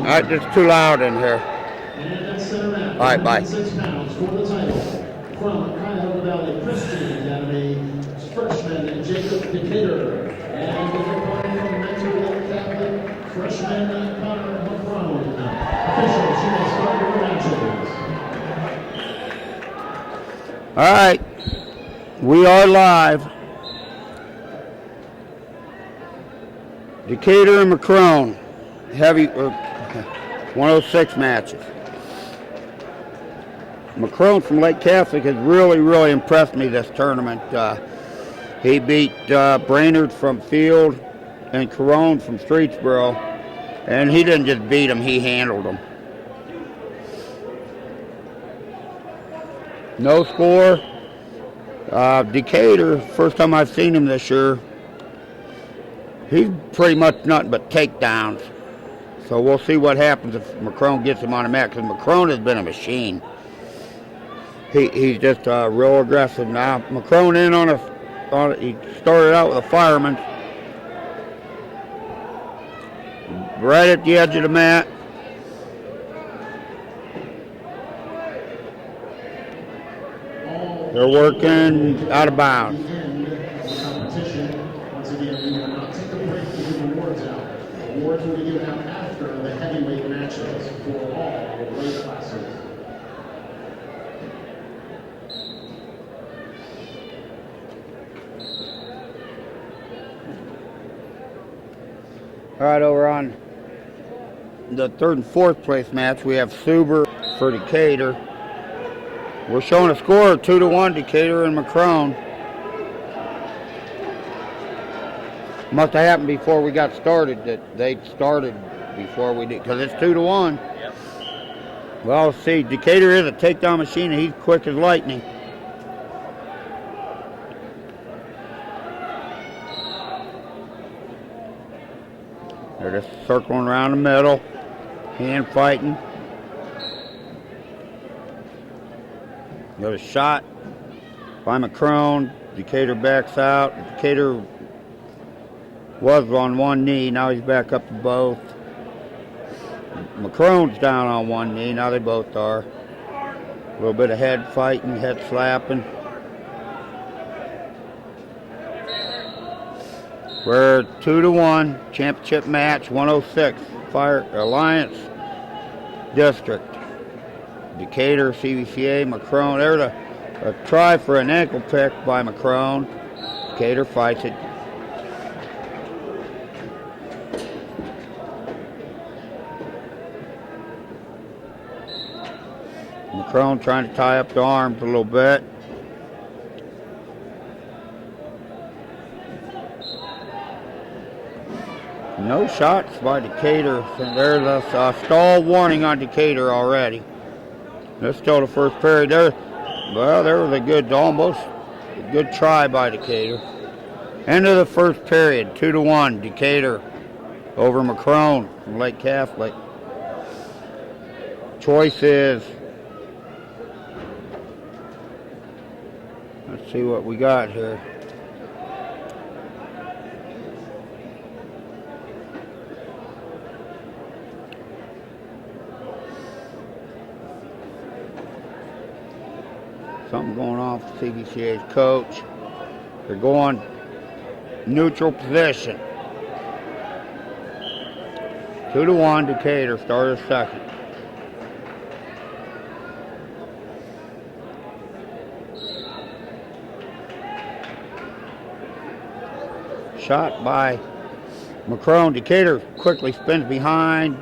Alright, it's too loud in here. Alright, bye. 6 pounds for the title. From Cuyahoga Valley Christian Academy, freshman Jacob Decatur. And the opponent from Mentor Catholic, freshman Connor McCrone. Officials, you may start your matches. Alright, we are live. Decatur and MCKEON, heavy 106 matches. MCKEON from Lake Catholic has really impressed me this tournament. He beat Brainerd from Field and Corone from Streetsboro, and he didn't just beat him, he handled them. No score. Decatur, first time I've seen him this year, he's pretty much nothing but takedowns. So we'll see what happens if MCKEON gets him on the mat, because MCKEON has been a machine. He's just real aggressive now. MCKEON in on he started out with a fireman. Right at the edge of the mat. They're working out of bounds. Once again, we will not take a break to give awards out. Awards will be given out after the heavyweight matches for all weight classes. All right, over on the third and fourth place match, we have Suber for Decatur. We're showing a score of 2-1, Decatur and MCKEON. Must have happened before we got started, that they started before we did, because it's 2-1. Yep. Well, see, Decatur is a takedown machine, and he's quick as lightning. They're just circling around the middle, hand fighting. Got a shot by MCKEON. Decatur backs out. Decatur was on one knee, now he's back up to both. MCKEON's down on one knee, now they both are. A little bit of head fighting, head slapping. We're 2-1, championship match, 106, Fire Alliance District. Decatur, CVCA, MCKEON. There's a try for an ankle pick by MCKEON. Decatur fights it. MCKEON trying to tie up the arms a little bit. No shots by Decatur. There's a stall warning on Decatur already. That's still the first period there. Well, there was a good, almost a good try by Decatur. End of the first period, 2-1, Decatur over MCKEON from Lake Catholic. Choice is, let's see what we got here. Something going on for CVCA's coach. They're going neutral position. 2-1, Decatur started second. Shot by MCKEON. Decatur quickly spins behind.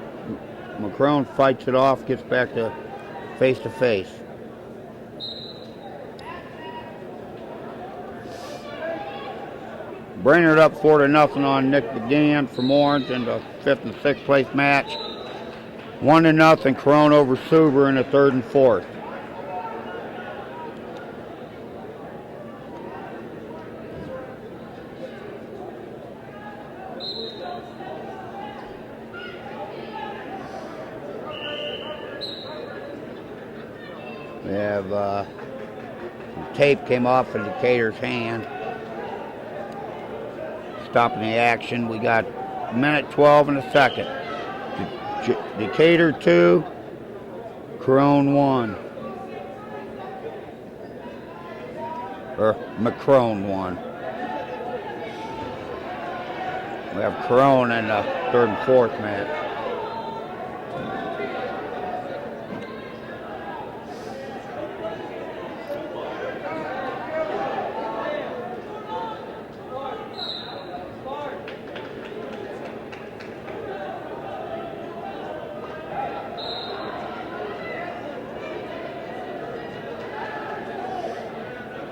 MCKEON fights it off, gets back to face. Brainerd up 4-0 on Nick McGann from Orange in the 5th and 6th place match. 1-0 Corone over Suber in the 3rd and 4th. We have some tape came off of Decatur's hand. Stopping the action. We got a minute 12 in a second. Decatur 2, Crone 1. Or MCKEON 1. We have Crone in the third and fourth match.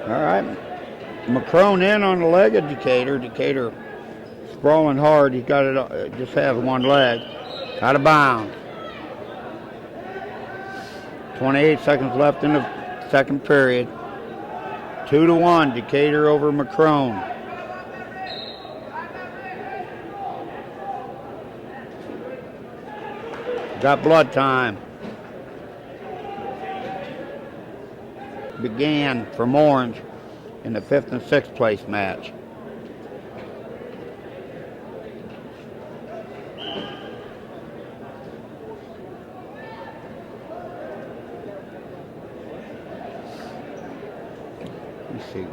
All right, MCKEON in on the leg of Decatur. Decatur sprawling hard. He's got it. Just has one leg. Out of bounds. 28 seconds left in the second period. 2-1, Decatur over MCKEON. Got blood time. Began from Orange in the 5th and 6th place match. Let's see.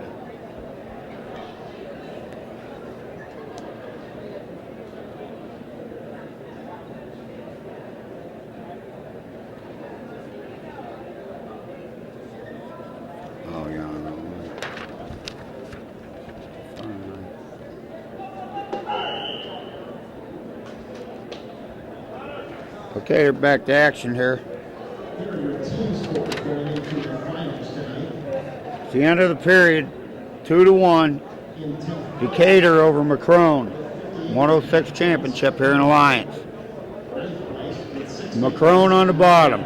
Okay, we're back to action here. It's the end of the period. 2-1. Decatur over MCKEON. 106 championship here in Alliance. MCKEON on the bottom.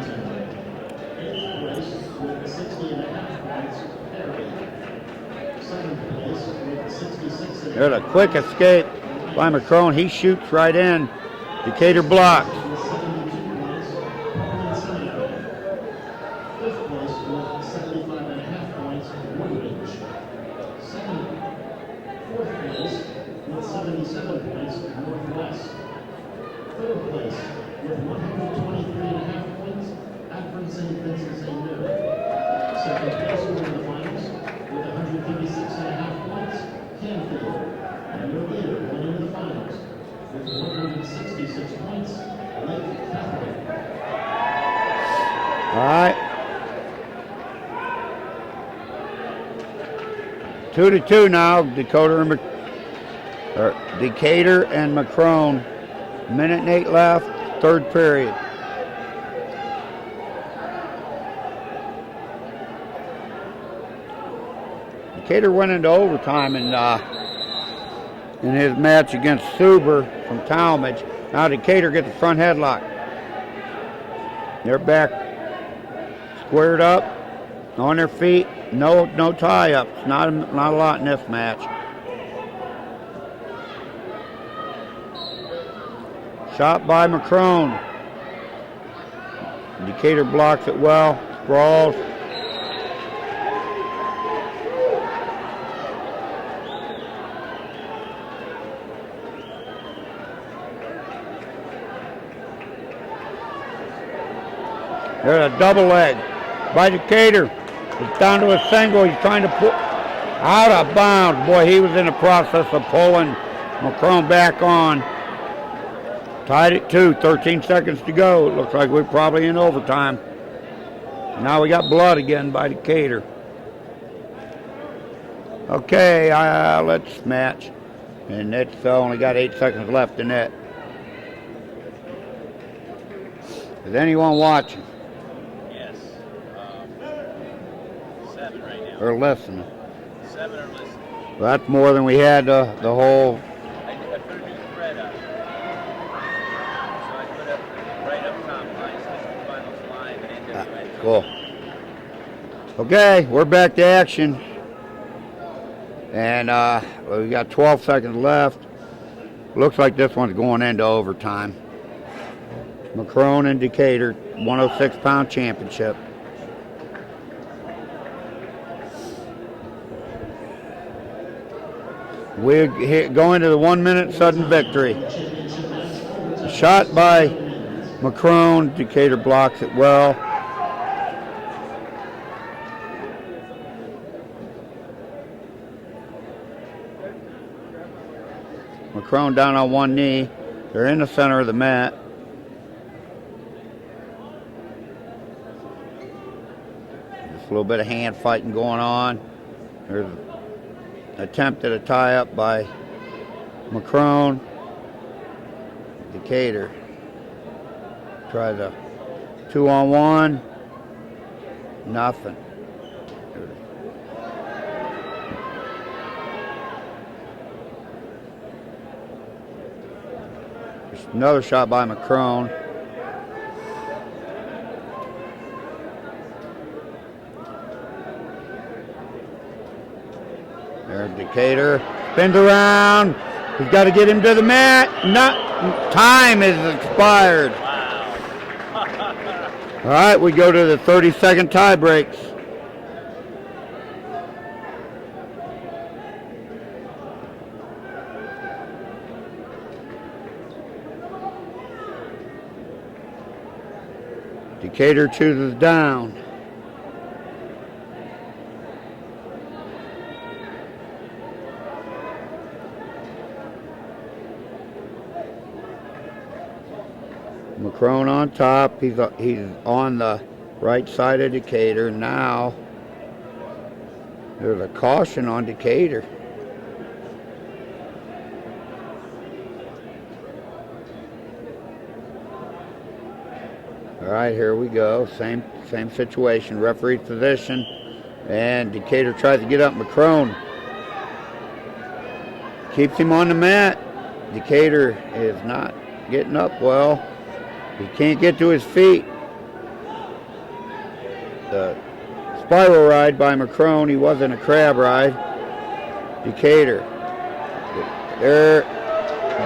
There's a quick escape by MCKEON. He shoots right in. Decatur blocks. All right. 2-2 now. Decatur and MCKEON. Minute and 8 left. Third period. Decatur went into overtime in his match against Suber from Talmadge. Now Decatur gets the front headlock. They're back squared up, on their feet. No tie-ups. Not a lot in this match. Shot by MCKEON. Decatur blocks it well. Sprawls. There's a double leg by Decatur. It's down to a single. He's trying to pull out of bounds. Boy, he was in the process of pulling MCKEON back on. Tied it 2, 13 seconds to go. It looks like we're probably in overtime. Now we got blood again by Decatur. Okay, let's match. And it's only got 8 seconds left in it. Is anyone watching? Yes. 7 right now. Or listening? 7 are listening. Well, that's more than we had the whole. I put a new thread up. So I put up right up top, the finals live and NWA. Cool. Okay, we're back to action. And we got 12 seconds left. Looks like this one's going into overtime. MCKEON and Decatur, 106-pound championship. We go into the 1-minute sudden victory. Shot by MCKEON. Decatur blocks it well. MCKEON down on one knee. They're in the center of the mat. Just a little bit of hand fighting going on. There's an attempt at a tie-up by MCKEON. Decatur tries a 2-on-1. Nothing. There's another shot by MCKEON. There's Decatur. Spins around. He's got to get him to the mat. Time is expired. Wow. All right, we go to the 30-second tie breaks. Decatur chooses down. MCKEON on top. He's on the right side of Decatur. Now there's a caution on Decatur. All right, here we go. Same situation. Referee's position, and Decatur tries to get up. MCKEON keeps him on the mat. Decatur is not getting up well. He can't get to his feet. The spiral ride by MCKEON. He wasn't a crab ride. Decatur. There.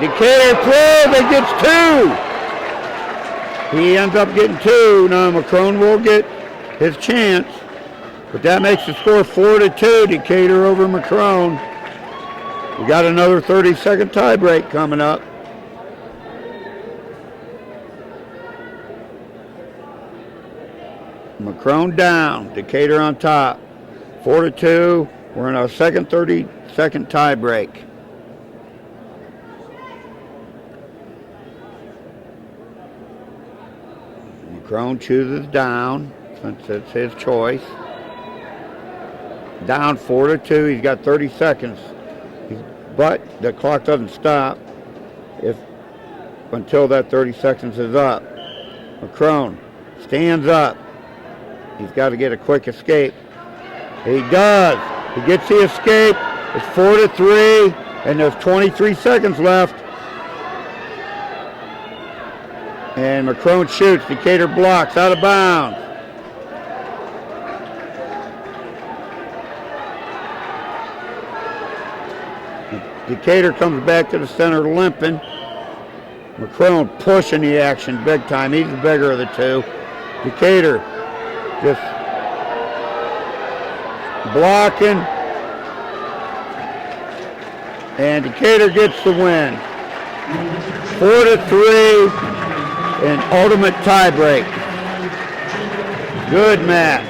Decatur throws and gets two. He ends up getting two. Now MCKEON will get his chance, but that makes the score 4-2. Decatur over MCKEON. We got another 30-second tie break coming up. MCKEON down, Decatur on top. 4-2. We're in our second 30-second tie break. MCKEON chooses down, since it's his choice. Down 4-2. He's got 30 seconds. But the clock doesn't stop until that 30 seconds is up. MCKEON stands up. He's got to get a quick escape. He does. He gets the escape. It's 4-3, and there's 23 seconds left. And MCKEON shoots. Decatur blocks out of bounds. Decatur comes back to the center limping. MCKEON pushing the action big time. He's the bigger of the two. Decatur just blocking. And Decatur gets the win. 4-3 in ultimate tiebreak. Good match.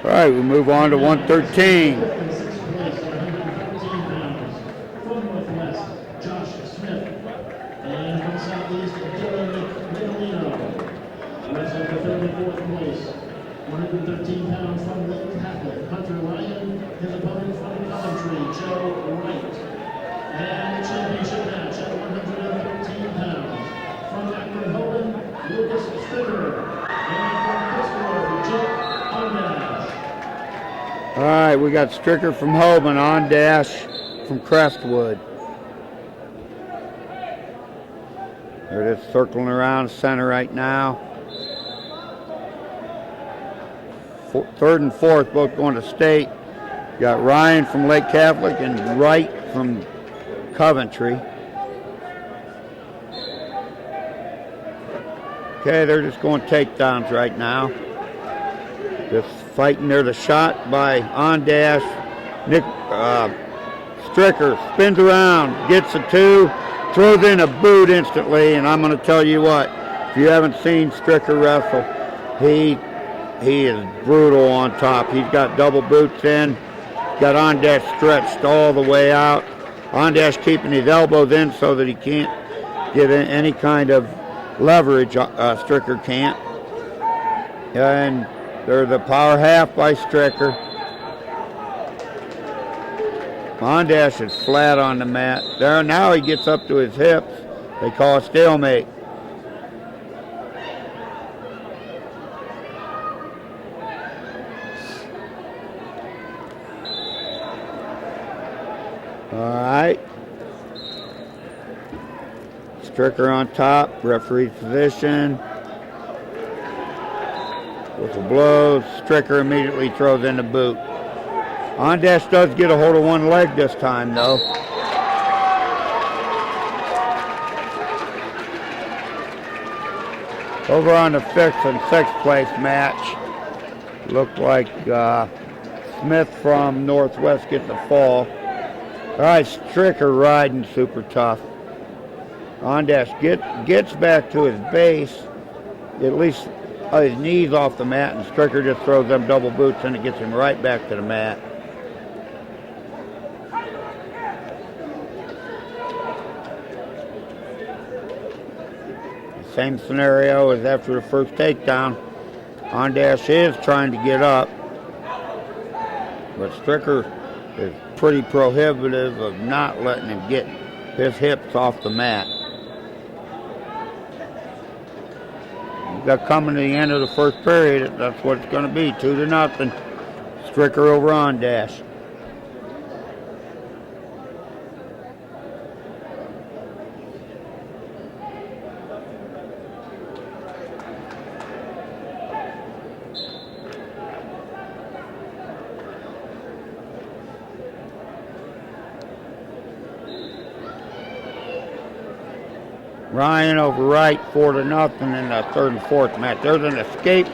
All right, we move on to 113. All right, we got Stricker from Hoban, ONDASH from Crestwood. They're just circling around center right now. Third and fourth both going to state. Got Ryan from Lake Catholic and Wright from Coventry. Okay, they're just going takedowns right now. Just fighting there. The shot by ONDASH Stricker spins around, gets a 2, throws in a boot instantly, and I'm going to tell you what, if you haven't seen Stricker wrestle, he is brutal on top. He's got double boots in, got Ondash stretched all the way out. Ondash keeping his elbows in so that he can't get any kind of leverage. Stricker can't. And there's a power half by Stricker. Ondash is flat on the mat. There now he gets up to his hips. They call a stalemate. All right. Stricker on top, referee's position. Whistle blows. Stricker immediately throws in the boot. Ondash does get a hold of one leg this time, though. Over on the 5th and 6th place match, looked like Smith from Northwest gets the fall. All right, Stricker riding super tough. Ondash gets back to his base, at least his knees off the mat, and Stricker just throws them double boots and it gets him right back to the mat. Same scenario as after the first takedown. Ondash is trying to get up, but Stricker is pretty prohibitive of not letting him get his hips off the mat. We've got coming to the end of the first period. That's what it's going to be, 2-0. Stricker over Ondash. Ryan over Wright, 4-0 in the 3rd and 4th match. There's an escape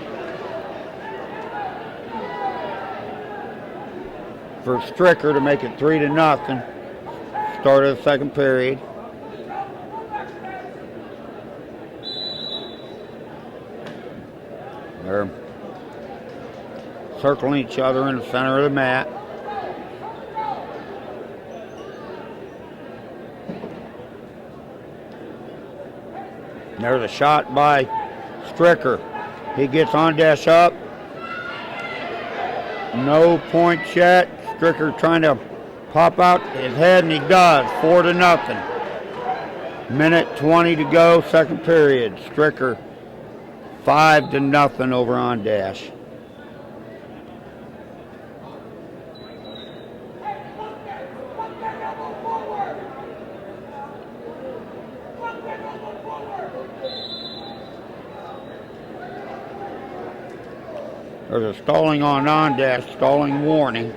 for Stricker to make it 3-0. Start of the 2nd period. They're circling each other in the center of the mat. There's a shot by Stricker. He gets Ondash up. No points yet. Stricker trying to pop out his head, and he does. 4-0. Minute 20 to go, 2nd period. Stricker 5-0 over Ondash. There's a stalling on Ondash, stalling warning.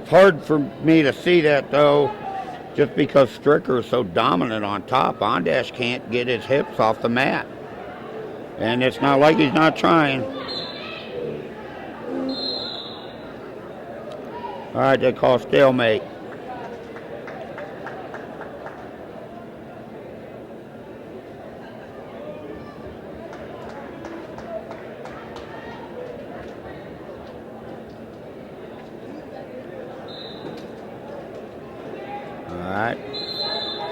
It's hard for me to see that, though, just because Stricker is so dominant on top. Ondash can't get his hips off the mat. And it's not like he's not trying. All right, they call stalemate.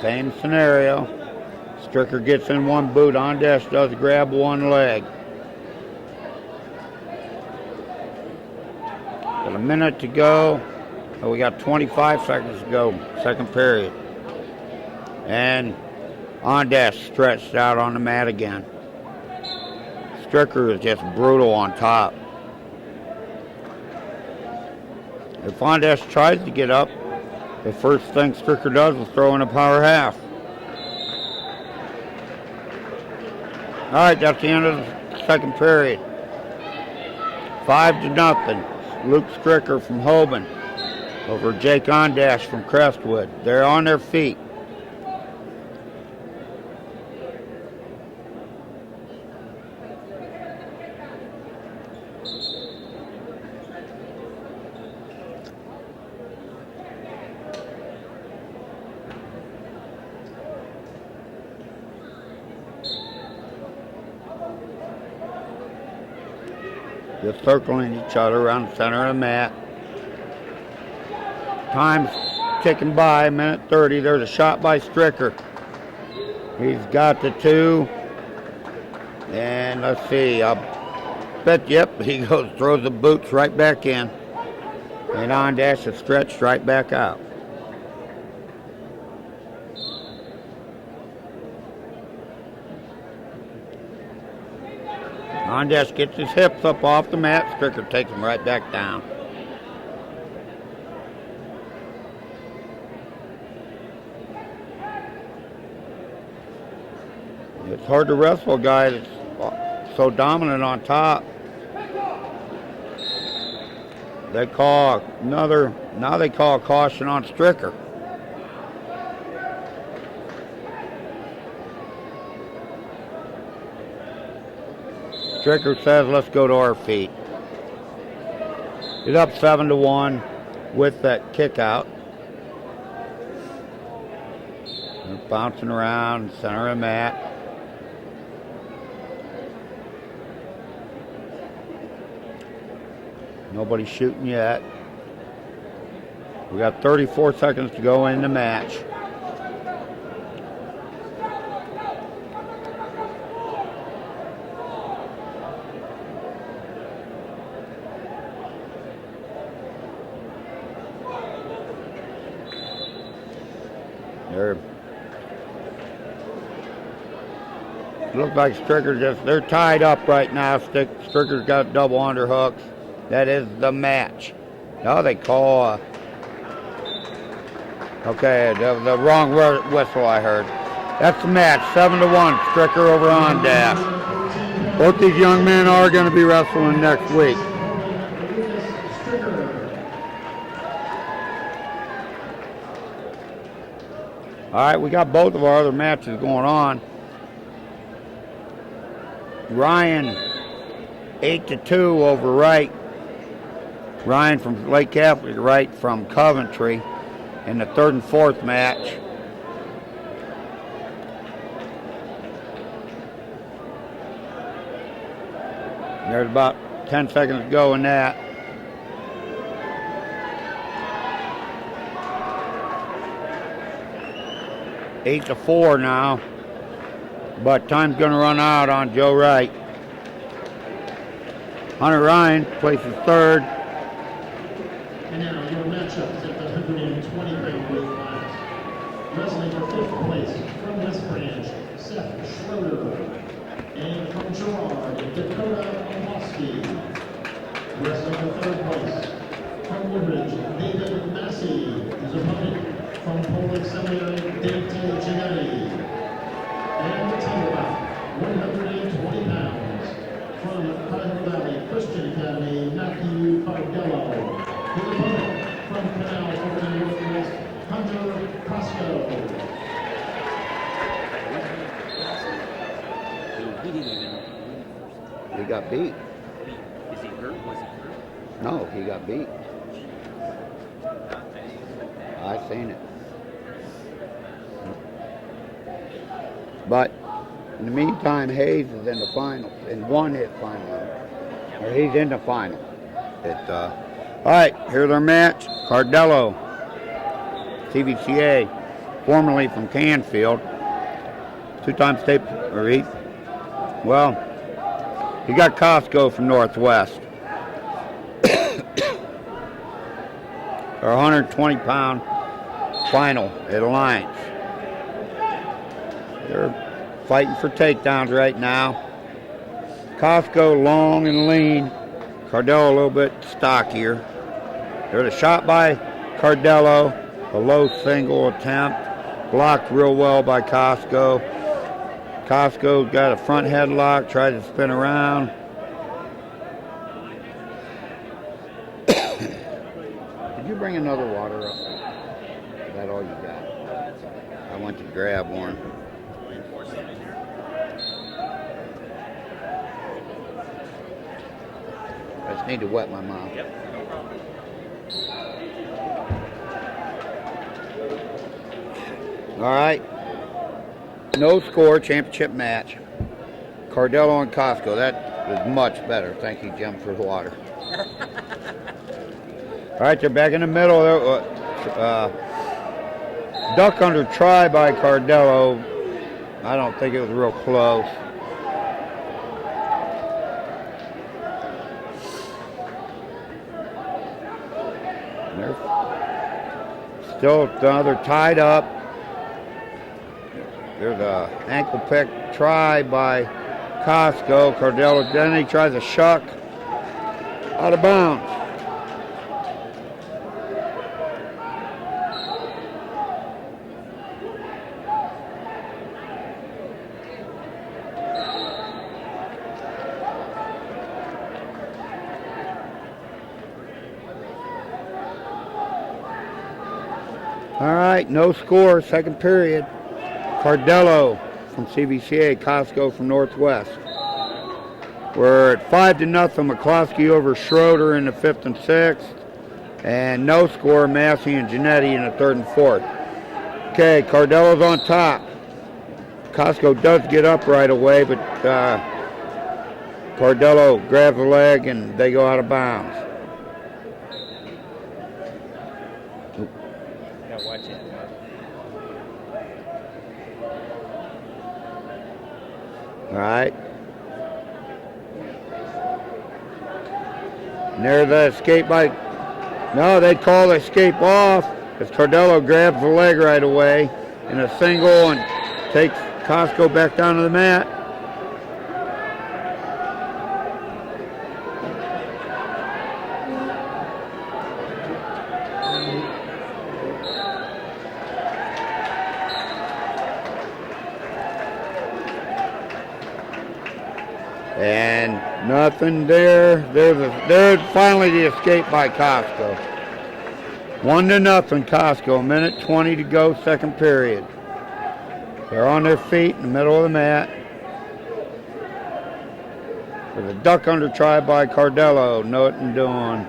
Same scenario. Stricker gets in one boot. Ondash does grab one leg. Got a minute to go. Oh, we got 25 seconds to go. 2nd period. And Ondash stretched out on the mat again. Stricker is just brutal on top. If Ondash tries to get up, the first thing Stricker does is throw in a power half. All right, that's the end of the 2nd period. 5-0. Luke Stricker from Hoban over Jake Ondash from Crestwood. They're on their feet. Just circling each other around the center of the mat. Time's ticking by, 1:30. There's a shot by Stricker. He's got the 2. And let's see, I'll bet, yep, he goes, throws the boots right back in. And ONDASH is stretched right back out. ONDASH gets his hips up off the mat. Stricker takes him right back down. It's hard to wrestle a guy that's so dominant on top. They call now they call a caution on Stricker. Stricker says, let's go to our feet. He's up 7-1 with that kick out. They're bouncing around, center of the mat. Nobody's shooting yet. We got 34 seconds to go in the match. Looks like Stricker they're tied up right now. Stricker's got double underhooks. That is the match. No, they call okay, the wrong whistle I heard. That's the match, 7-1, Stricker over ONDASH. Both these young men are going to be wrestling next week. All right, we got both of our other matches going on. Ryan, 8-2 over Wright. Ryan from Lake Catholic, Wright from Coventry in the 3rd and 4th match. There's about 10 seconds to go in that. Eight to 4 now, but time's going to run out on Joe Wright. Hunter Ryan places 3rd. And now your matchups at the 120-pound weight class. Wrestling for 5th place from West Branch, Seth Schroeder. And from Girard, Dakota Omoski. Wrestling for 3rd place from Woodridge, David Massey. His opponent from Polish Seminary, Dante Giannetti. And the title bout, 120 pounds, from Pine Valley Christian Academy, Matthew Cardello. His opponent from Canal over the Northwest, Hunter KOSCO. He didn't even. He got beat. Is he hurt? Was he hurt? No, he got beat. I seen it. But in the meantime, Hayes is in the finals, in one hit final, or he's in the final. All right, here's our match. Cardello, CVCA, formerly from Canfield, 2-time state, or he got KOSCO from Northwest. Our 120-pound final at Alliance. They're fighting for takedowns right now. KOSCO long and lean. Cardello a little bit stockier. There's a shot by Cardello, a low single attempt. Blocked real well by KOSCO. KOSCO got a front headlock, tried to spin around. Did you bring another water up? Is that all you got? I went to grab one. I just need to wet my mouth. Yep, no problem. All right. No score, championship match. Cardello and KOSCO. That is much better. Thank you, Jim, for the water. All right, they're back in the middle. Duck under try by Cardello. I don't think it was real close. Still another tied up. There's a ankle pick try by KOSCO. Cardello, then he tries a shuck out of bounds. All right, no score, second period. Cardello from CBCA, KOSCO from Northwest. We're at 5-0, McCloskey over Schroeder in the 5th and 6th. And no score, Massey and Giannetti in the 3rd and 4th. Okay, Cardello's on top. KOSCO does get up right away, but Cardello grabs the leg and they go out of bounds. Watch it. All right. And there's the escape by, no, they call the escape off as Cardello grabs the leg right away in a single and takes KOSCO back down to the mat. And nothing there. There's finally the escape by KOSCO. 1-0 KOSCO. 1:20 to go, second period. They're on their feet in the middle of the mat. There's a duck under try by Cardello. Nothing doing.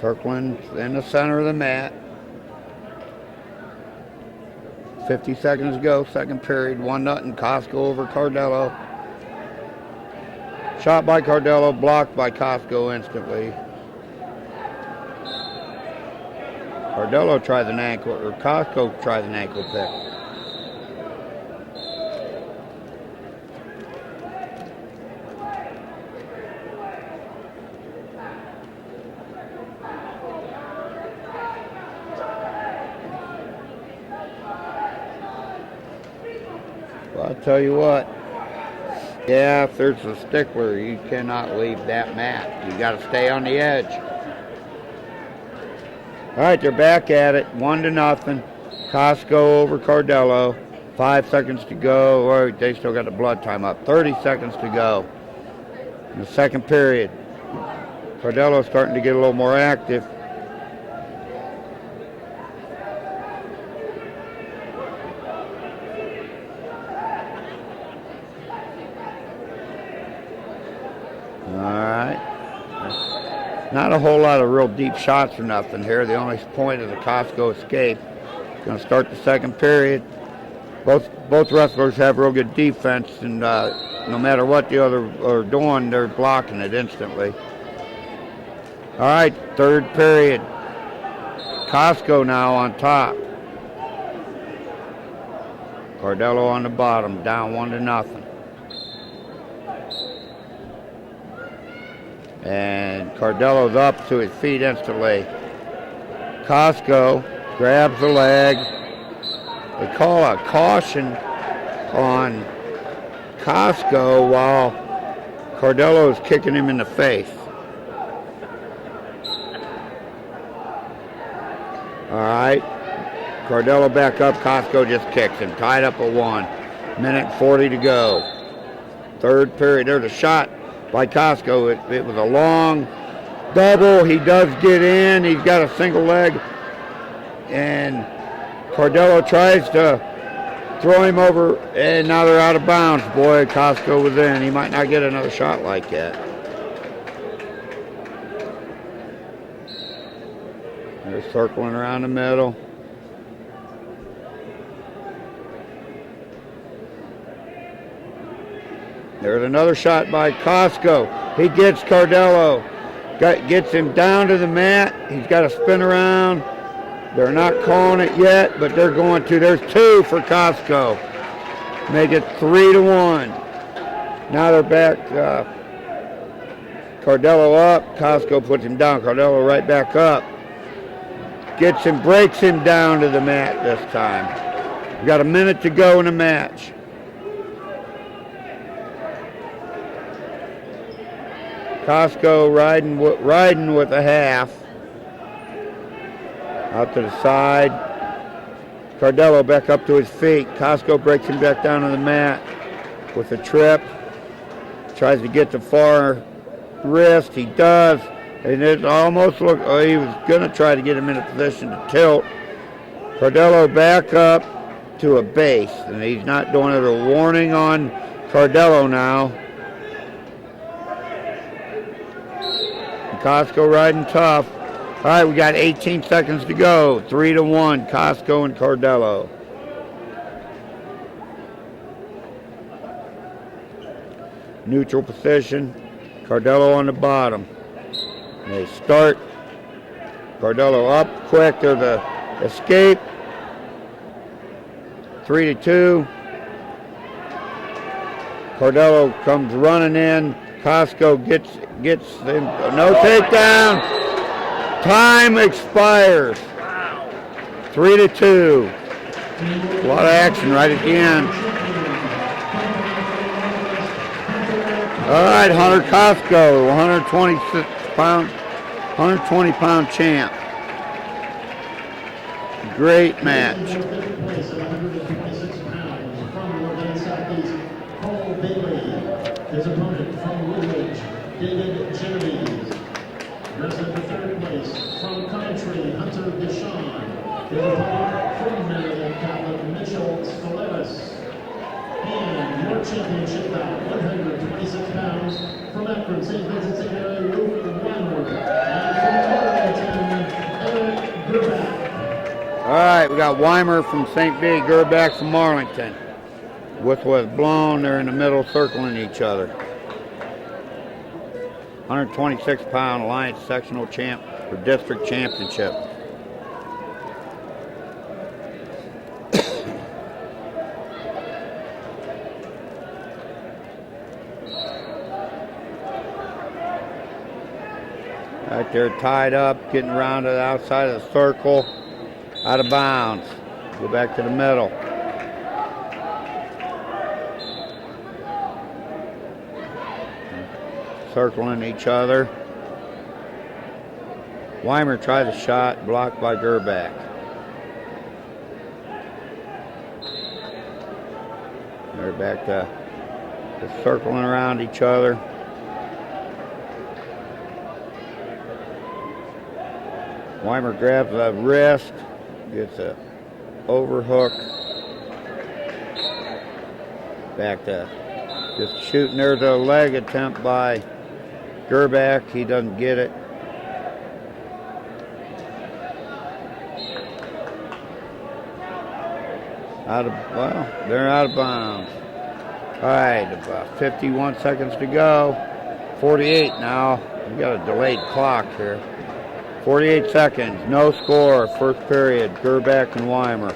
Circling in the center of the mat. 50 seconds to go, second period. 1-0 KOSCO over Cardello. Shot by Cardello, blocked by KOSCO instantly. Cardello tries an ankle, or KOSCO tries an ankle pick. I'll tell you what, yeah, if there's a stickler, you cannot leave that mat. You got to stay on the edge. All right, they're back at it, 1-0. KOSCO over Cardello. 5 seconds to go. Oh, they still got the blood time up. 30 seconds to go in the second period. Cardello's starting to get a little more active. Not a whole lot of real deep shots or nothing here. The only point is a KOSCO escape. Going to start the second period. Both wrestlers have real good defense, and no matter what the other are doing, they're blocking it instantly. All right, third period. KOSCO now on top. Cardello on the bottom, down 1-0. And Cardello's up to his feet instantly. KOSCO grabs the leg. They call a caution on KOSCO while Cardello is kicking him in the face. All right. Cardello back up. KOSCO just kicks him. Tied up at 1. 1:40 to go. Third period. There's a shot by KOSCO. It was a long double. He does get in. He's got a single leg. And Cardello tries to throw him over, and now they're out of bounds. Boy, KOSCO was in. He might not get another shot like that. They're circling around the middle. There's another shot by KOSCO. He gets CARDELLO. Gets him down to the mat. He's got to spin around. They're not calling it yet, but they're going to. There's 2 for KOSCO. Make it 3-1. Now they're back. CARDELLO up. KOSCO puts him down. CARDELLO right back up. Gets him, breaks him down to the mat this time. We've got a minute to go in the match. KOSCO riding with a half. Out to the side. CARDELLO back up to his feet. KOSCO breaks him back down to the mat with a trip. Tries to get the far wrist. He does. And it almost looked, he was going to try to get him in a position to tilt. CARDELLO back up to a base. And he's not doing it. A warning on CARDELLO now. And KOSCO riding tough. All right, we got 18 seconds to go. 3-1, KOSCO and CARDELLO. Neutral position. CARDELLO on the bottom. They start. CARDELLO up quick. There's the escape. 3-2. CARDELLO comes running in. KOSCO gets him. No takedown. Time expires. 3-2. A lot of action right at the end. All right, Hunter KOSCO, 120 pound champ. Great match. His opponent from Woodridge, David Genovese. Wrestling for 3rd place from Coventry, Hunter Deshawn. His opponent from Maryland Catholic, Mitchell Skolevis. And your championship bout, 126 pounds, from Akron, St. Vincent, St. Mary, WYMER. And from Arlington, Eric GERBACK. All right, we got WYMER from St. B, GERBACK from Arlington. Whistle was blown. They're in the middle circling each other. 126 pound Alliance sectional champ for district championship. Right there tied up, getting around to the outside of the circle. Out of bounds. Go back to the middle. Circling each other. WYMER tries a shot, blocked by GERBACK. They're back to circling around each other. WYMER grabs the wrist, gets a overhook. Back to just shooting. There's a leg attempt by GERBACK. He doesn't get it. They're out of bounds. All right, about 51 seconds to go. 48 now. We got a delayed clock here. 48 seconds. No score. First period. GERBACK and WYMER.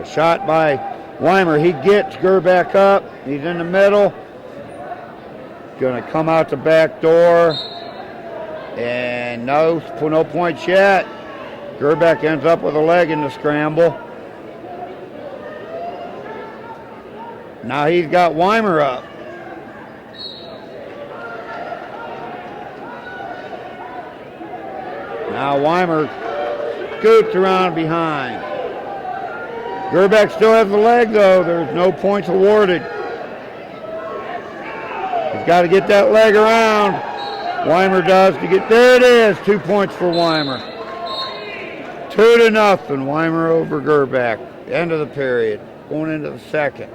A shot by WYMER. He gets GERBACK up. He's in the middle. Going to come out the back door. And no points yet. GERBACK ends up with a leg in the scramble. Now he's got WYMER up. Now WYMER scoots around behind. GERBACK still has the leg though. There's no points awarded. He's got to get that leg around. WYMER does to get, there it is. 2 points for WYMER. 2-0, Weimer over Gerback. End of the period. Going into the second.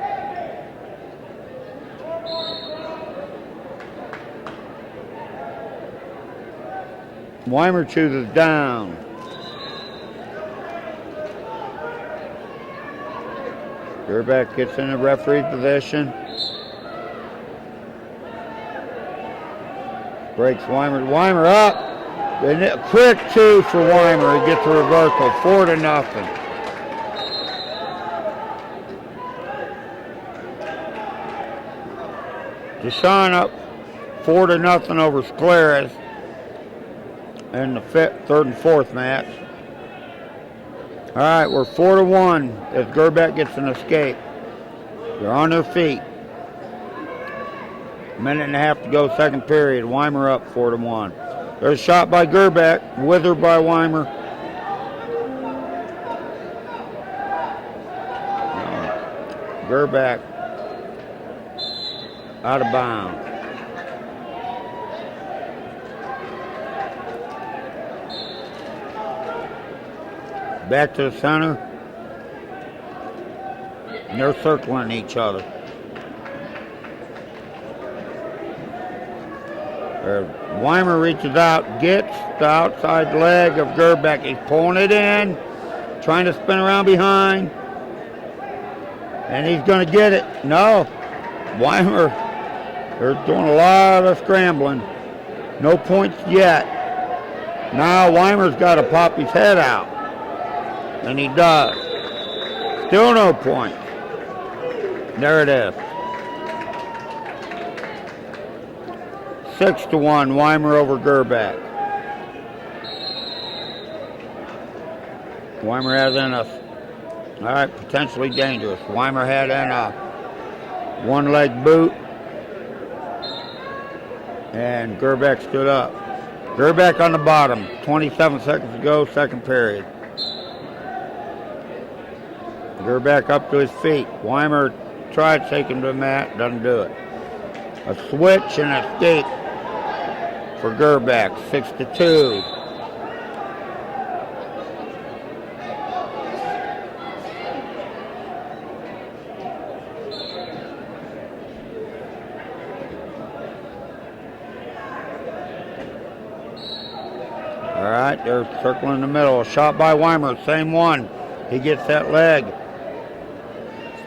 Weimer chooses down. Gerback gets in the referee's position. Breaks Weimer. Weimer up. And a quick 2 for Weimer. He gets a reversal. 4-0. Deshaun up 4-0 over Scleras in the third and fourth match. All right, we're 4-1 as Gerback gets an escape. They're on their feet. Minute and a half to go, second period. Weimer up 4-1. There's a shot by Gerback, withered by Weimer. Gerback out of bounds. Back to the center. And they're circling each other. Weimer reaches out, gets the outside leg of Gerback. He's pulling it in, trying to spin around behind. And he's going to get it. No. Weimer, they're doing a lot of scrambling. No points yet. Now Weimer's got to pop his head out. And he does. Still no point. There it is. 6-1, Weimer over Gerback. Weimer has in a, all right, potentially dangerous. Weimer had in a one-leg boot. And Gerback stood up. Gerback on the bottom. 27 seconds to go, second period. Gerback up to his feet. Weimer tried to take him to the mat, doesn't do it. A switch and escape for Gerback, 6-2. All right, they're circling the middle. A shot by Weimer, same one. He gets that leg.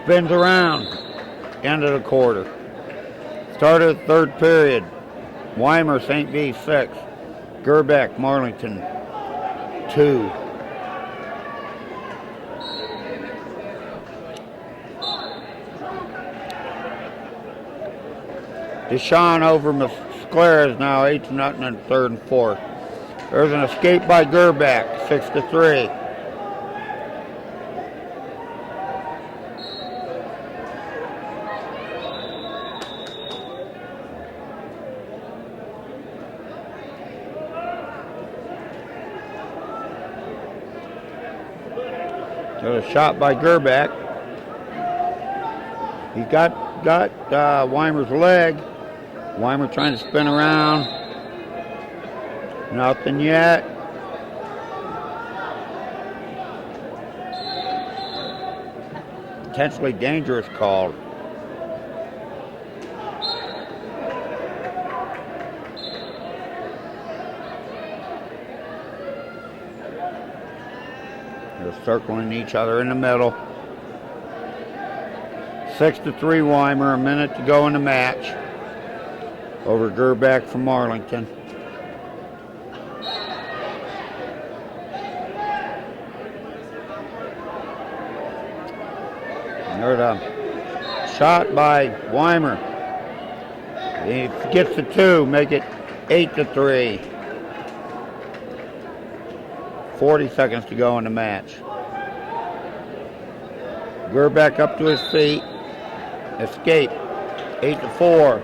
Spins around. End of the quarter. Start of the third period. Weimer, St. V 6. Gerback, Marlington 2. Deshaun over Scleras now 8-0 in third and fourth. There's an escape by Gerback, 6-3. There's a shot by Gerback. He got Weimer's leg. Weimer trying to spin around. Nothing yet. Potentially dangerous call. They're circling each other in the middle. 6-3 Weimer, a minute to go in the match. Over Gerback from Arlington. And there's a shot by Weimer. He gets the 2, make it 8-3. 40 seconds to go in the match. Gerback up to his feet. Escape. 8-4.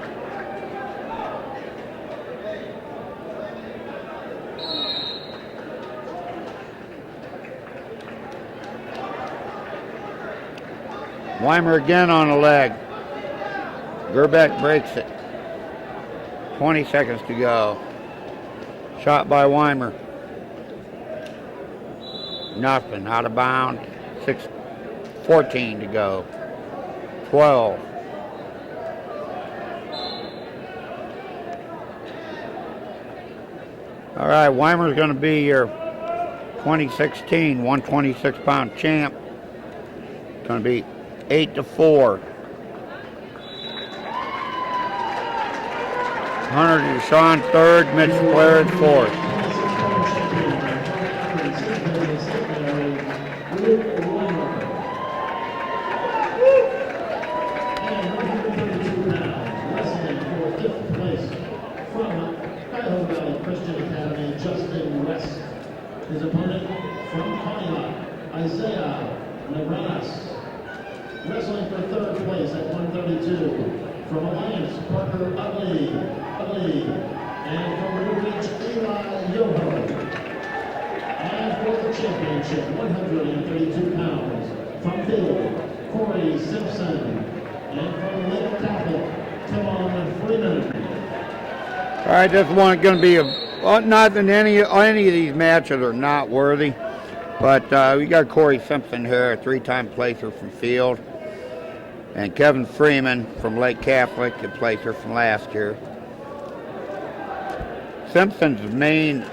Weimer again on the leg. Gerback breaks it. 20 seconds to go. Shot by Weimer. nothing. Out of bounds. 6:14 to go. 12. All right, WYMER's going to be your 2016 126-pound champ. It's going to be 8-4. Hunter Deshawn third, Mitch Flared fourth. His opponent from Conneaut, Isaiah Nebranas. Wrestling for third place at 132. From Alliance, Parker Utley. And from Blue Ridge, Eli Yoho. And for the championship, 132 pounds. From Field, Corey Simpson. And from Lake Catholic, Timon Freeman. All right, this one going to be not that any of these matches are not worthy, but we got Corey Simpson here, a three-time placer from Field, and Kevin Freeman from Lake Catholic, a placer from last year. Simpson's main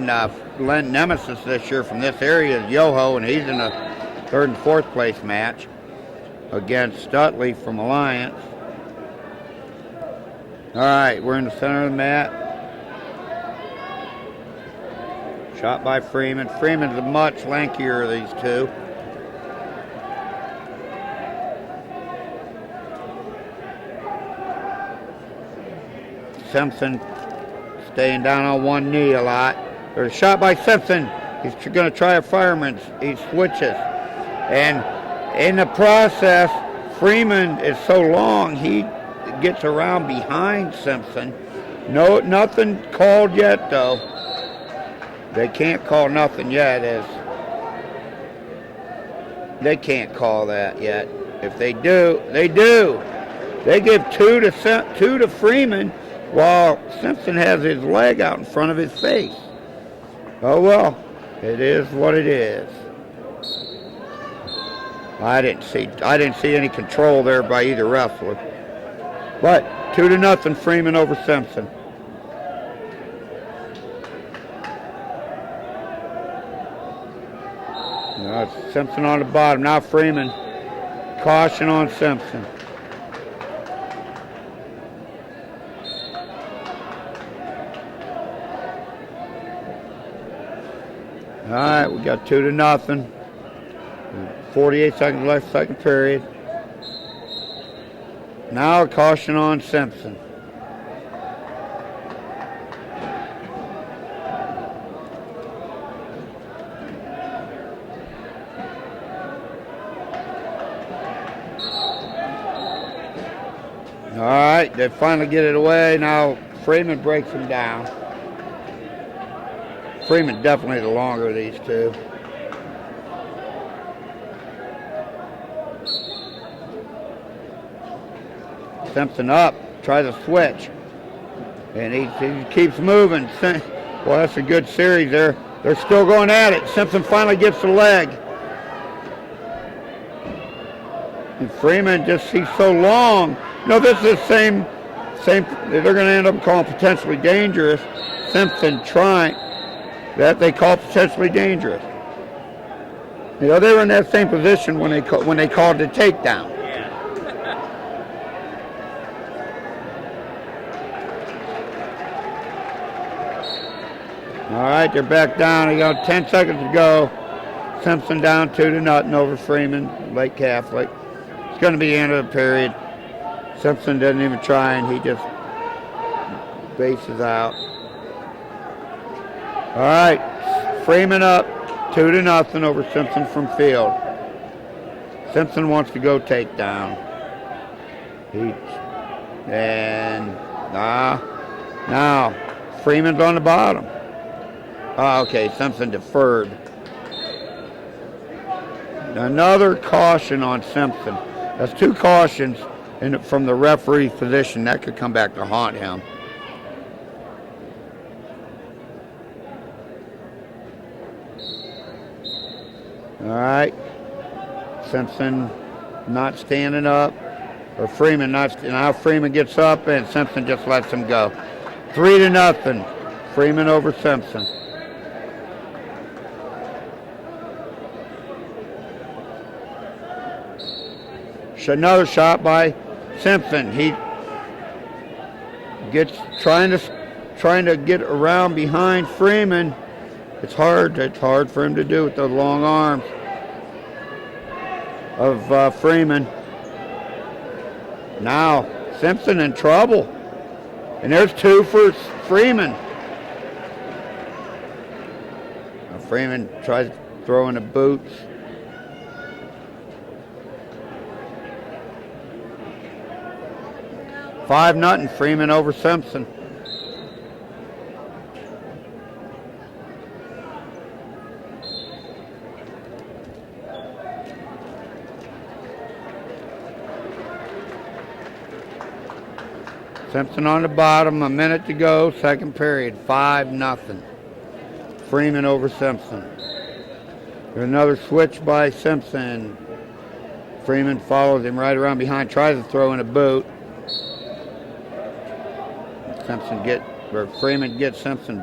nemesis this year from this area is Yoho, and he's in a third and fourth place match against Utley from Alliance. All right, we're in the center of the mat. Shot by Freeman. Freeman's much lankier of these two. Simpson staying down on one knee a lot. There's a shot by Simpson. He's going to try a fireman. He switches. And in the process, Freeman is so long, he gets around behind Simpson. No, nothing called yet, though. They can't call nothing yet. They can't call that yet. If they do, they do. They give two to Freeman while Simpson has his leg out in front of his face. Oh well, it is what it is. I didn't see any control there by either wrestler. But 2-0 Freeman over Simpson. Now it's Simpson on the bottom. Now Freeman. Caution on Simpson. All right, we got 2-0. 48 seconds left, second period. Now a caution on Simpson. All right, they finally get it away. Now Freeman breaks him down. Freeman definitely the longer of these two. Simpson up, tries to switch, and he keeps moving. Well, that's a good series there. They're still going at it. Simpson finally gets the leg. And Freeman he's so long. No, this is the same, they're going to end up calling potentially dangerous. Simpson trying, that they call potentially dangerous. You know, they were in that same position when they called the takedown. All right, they're back down. You got 10 seconds to go. Simpson down 2-0 over Freeman, Lake Catholic. It's going to be the end of the period. Simpson doesn't even try, and he just bases out. All right, Freeman up 2-0 over Simpson from Field. Simpson wants to go takedown. Now Freeman's on the bottom. Oh, okay, Simpson deferred. Another caution on Simpson. That's two cautions from the referee's position. That could come back to haunt him. All right. Simpson not standing up. Or Freeman not. Now Freeman gets up and Simpson just lets him go. 3-0. Freeman over Simpson. Another shot by Simpson. He gets trying to get around behind Freeman. It's hard for him to do with the long arms of Freeman. Now Simpson in trouble, and there's 2 for Freeman. Now Freeman tries throwing the boots. $5-0 Freeman over Simpson. Simpson on the bottom, a minute to go, second period, 5-0. Freeman over Simpson. There's another switch by Simpson. Freeman follows him right around behind, tries to throw in a boot. Freeman gets Simpson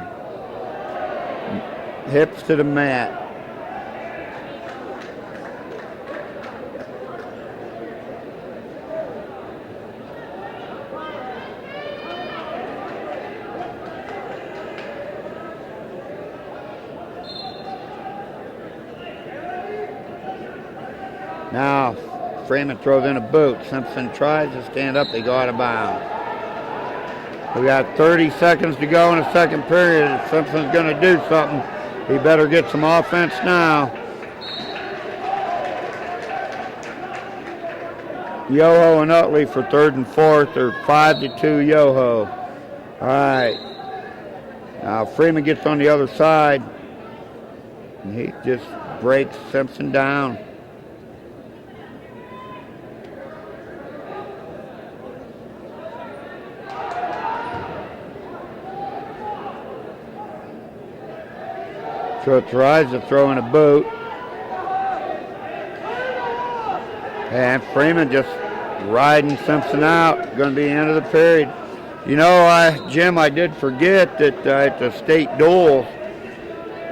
hips to the mat. Now Freeman throws in a boot. Simpson tries to stand up, they go out of bounds. We got 30 seconds to go in the second period. If Simpson's going to do something, he better get some offense now. Yoho and Utley for third and fourth. They're 5-2 Yoho. All right. Now Freeman gets on the other side, and he just breaks Simpson down. So tries to throw in a boot. And Freeman just riding Simpson out. Going to be the end of the period. You know, Jim, I did forget that at the state duels,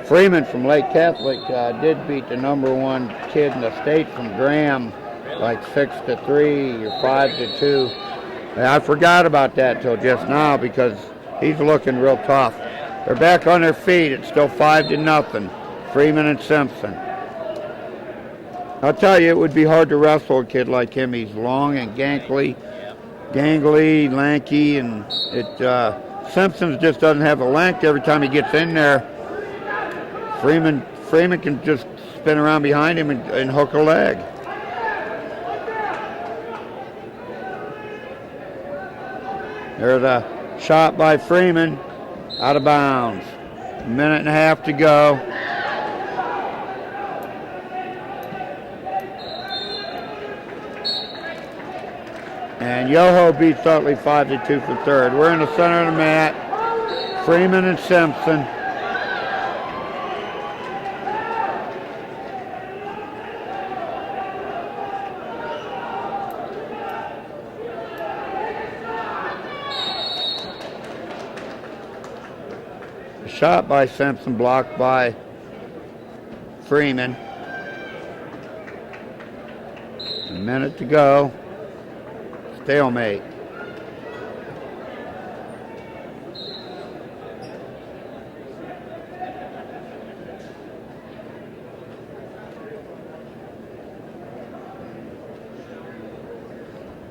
Freeman from Lake Catholic did beat the #1 kid in the state from Graham, like 6-3 or 5-2. And I forgot about that till just now because he's looking real tough. They're back on their feet. It's still 5-0. Freeman and Simpson. I'll tell you, it would be hard to wrestle a kid like him. He's long and gangly, lanky, and Simpson just doesn't have the length every time he gets in there. Freeman can just spin around behind him and hook a leg. There's a shot by Freeman. Out of bounds. A minute and a half to go. And Yoho beats Utley 5-2 for third. We're in the center of the mat. Freeman and Simpson. Shot by Simpson, blocked by Freeman. A minute to go. Stalemate.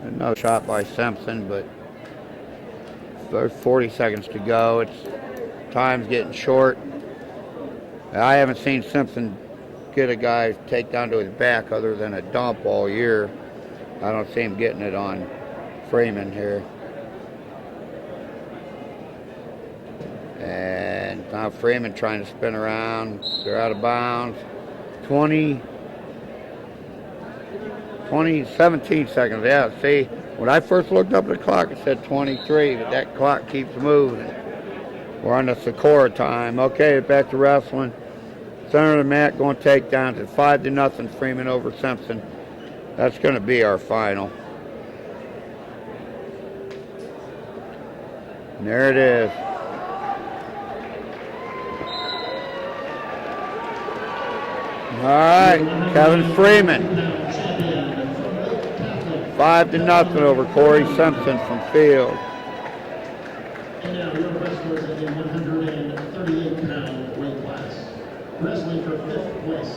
Another shot by Simpson, but there's 40 seconds to go. Time's getting short. I haven't seen Simpson get a guy take down to his back other than a dump all year. I don't see him getting it on Freeman here. And now Freeman trying to spin around. They're out of bounds. 17 seconds. Yeah, see, when I first looked up at the clock, it said 23, but that clock keeps moving. We're on the Socorro time. Okay, back to wrestling. Center of the mat going takedowns at 5-0. Freeman over Simpson. That's going to be our final. And there it is. All right, Kevin Freeman. 5-0 over Corey Simpson from Field. And now your wrestlers in the 138-pound weight class. Wrestling for 5th place.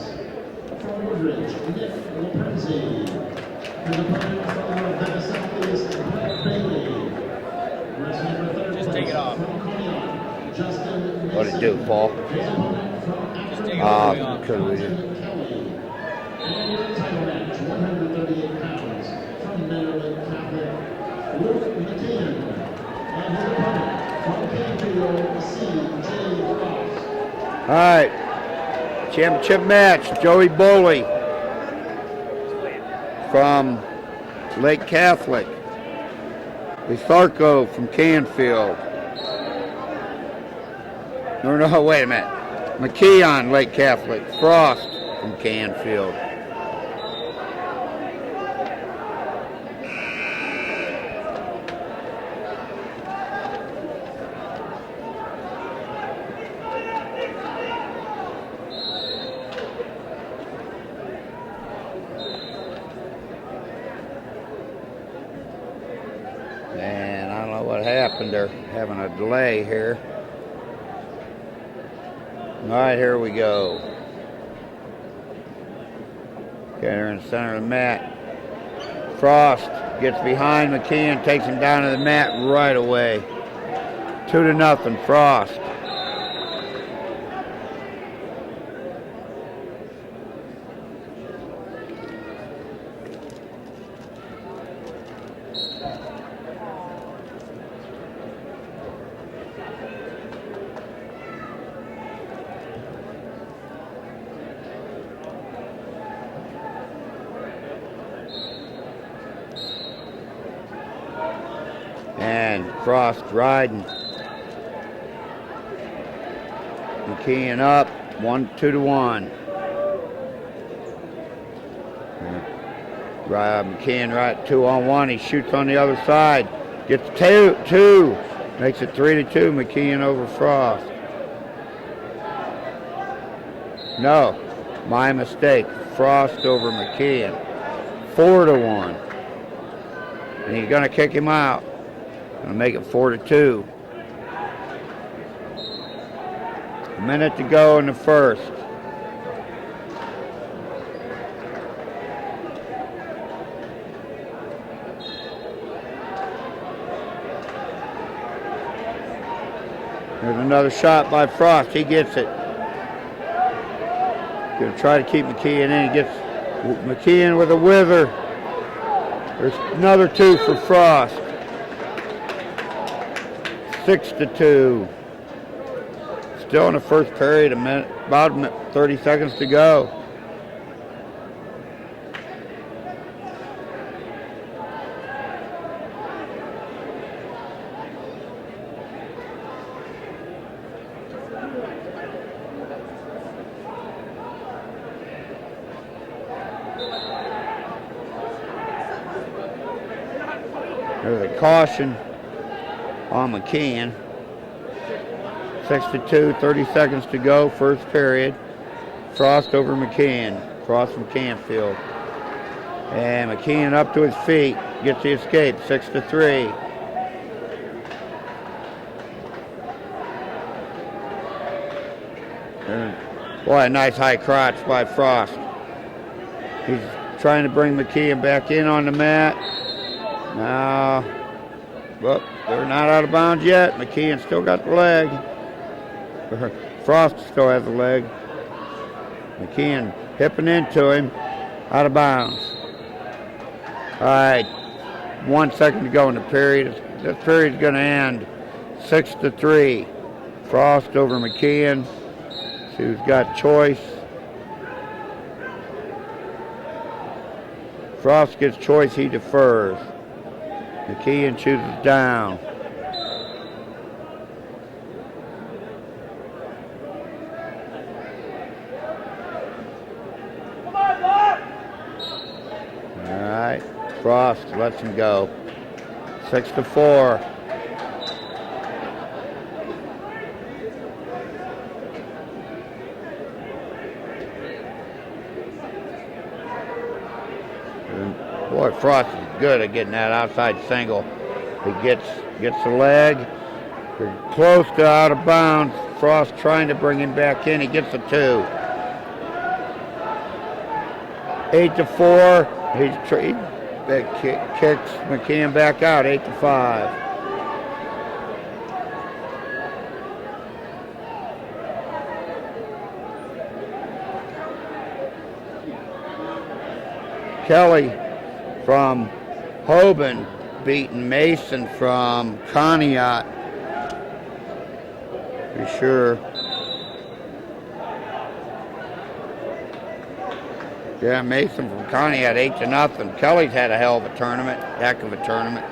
From Woodridge, Nick Lorenzi. His opponent from Ravenna Southeast, Brett Bailey. Wrestling for 3rd place. take it off. From Conneaut, Justin Mason. What'd it do, Paul? His opponent from Akron, take it off. Could we do? Kelly. And your title match, 138 pounds, from Maryland Catholic, Luke McKeon. And his opponent from Canfield, C.J. Frost. All right, championship match. Joey Boley from Lake Catholic. Letharko from Canfield. No, wait a minute. McKeon, Lake Catholic. Frost from Canfield. And I don't know what happened. They're having a delay here. All right, here we go. Okay, they're in the center of the mat. Frost gets behind McKeon, takes him down to the mat right away. 2-0, Frost. And Frost riding. McKeon up, 2-1. McKeon right 2-on-1. He shoots on the other side. Gets two. Makes it 3-2. McKeon over Frost. No, my mistake. Frost over McKeon. 4-1. And he's going to kick him out. Going to make it 4-2. A minute to go in the first. There's another shot by Frost. He gets it. Going to try to keep McKeon in. He gets McKeon with a wither. There's another 2 for Frost. 6-2. Still in the first period, a minute, about 30 seconds to go. There's a caution on McKeon. 6-2, 30 seconds to go, first period. Frost over McKeon, across from Canfield. And McKeon up to his feet, gets the escape, 6-3. Boy, a nice high crotch by Frost. He's trying to bring McKeon back in on the mat. Now, well, they're not out of bounds yet. McKeon still got the leg. Frost still has the leg. McKeon hipping into him, out of bounds. All right, 1 second to go in the period. This period's going to end 6-3. Frost over McKeon. See who's got choice. Frost gets choice, he defers. McKeon chooses down. Frost lets him go. 6-4. Boy, Frost is good at getting that outside single. He gets the leg. They're close to out of bounds. Frost trying to bring him back in. He gets the 2. 8-4. He kicks McKeon back out. 8-5. Kelly from Hoban beating Mason from Conneaut. Be sure. Yeah, Mason from Conneaut 8-0. Kelly's had a hell of a tournament, heck of a tournament.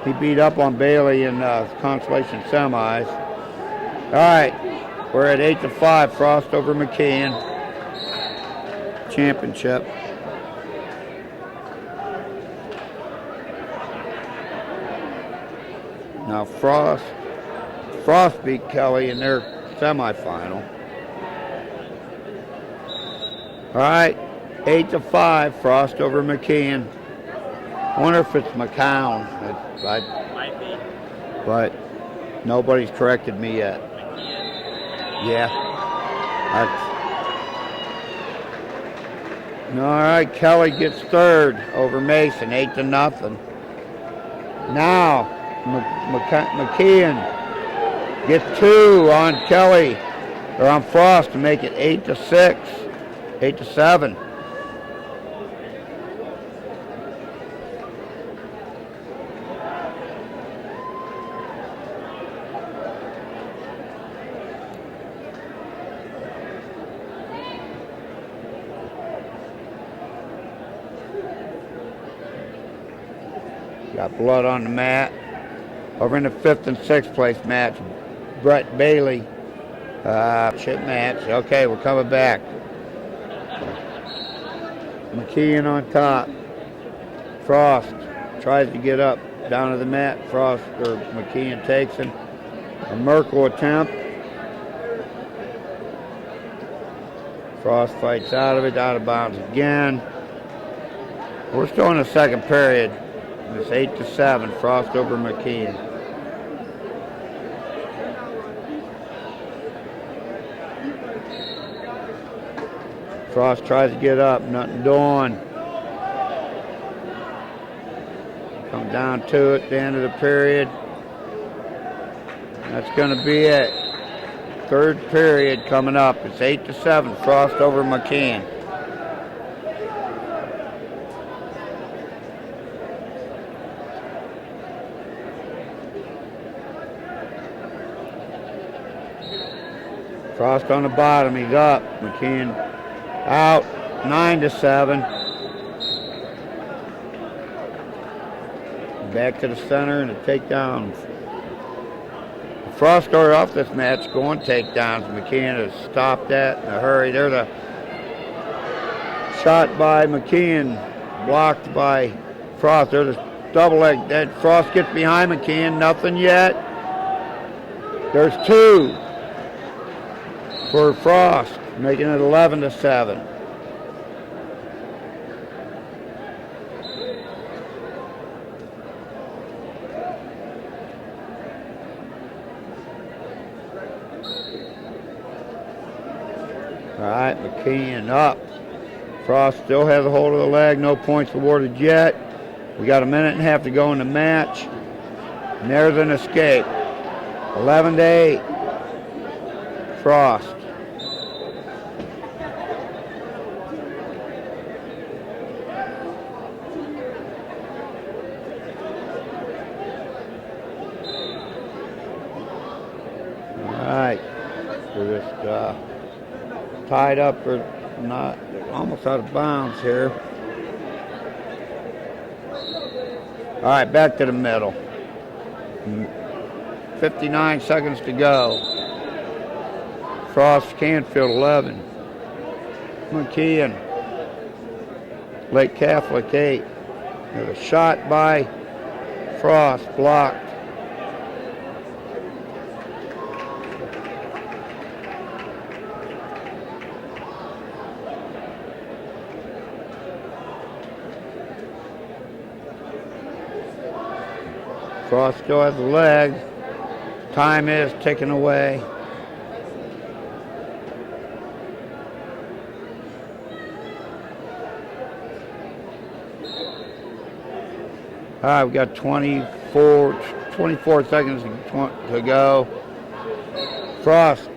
He beat up on Bailey in consolation semis. All right, we're at 8-5. Frost over McKeon. Championship. Now Frost beat Kelly in their semifinal. All right, 8-5. Frost over McKeon. I wonder if it's McCown. Might be. But nobody's corrected me yet. Yeah. All right, Kelly gets third over Mason, 8-0. Now, McKeon gets 2 on Kelly, or on Frost to make it 8-6, 8-7. Got blood on the mat. Over in the 5th and 6th place match, Brett Bailey. Chip match. Okay, we're coming back. McKeon on top. Frost tries to get up down to the mat. Frost or McKeon takes him. A Merkel attempt. Frost fights out of it, out of bounds again. We're still in the second period. It's 8-7. Frost over McKeon. Frost tries to get up, nothing doing. Come down to it at the end of the period. That's going to be it. Third period coming up. It's 8-7. Frost over McKeon. Frost on the bottom, he's up. McKeon out, 9-7. Back to the center and a takedown. Frost started off this match going takedowns. McKeon has stopped that in a hurry. There's a shot by McKeon, blocked by Frost. There's a double leg. That Frost gets behind McKeon, nothing yet. There's 2. For Frost, making it 11-7. All right, McKeon up. Frost still has a hold of the leg. No points awarded yet. We got a minute and a half to go in the match. And there's an escape. 11-8. Frost. We're just tied up or not, almost out of bounds here. All right, back to the middle. 59 seconds to go. Frost, Canfield 11. McKeon Lake Catholic 8. There's a shot by Frost, blocked. Frost still has the leg. Time is ticking away. All right, we've got 24 seconds to go. Frost,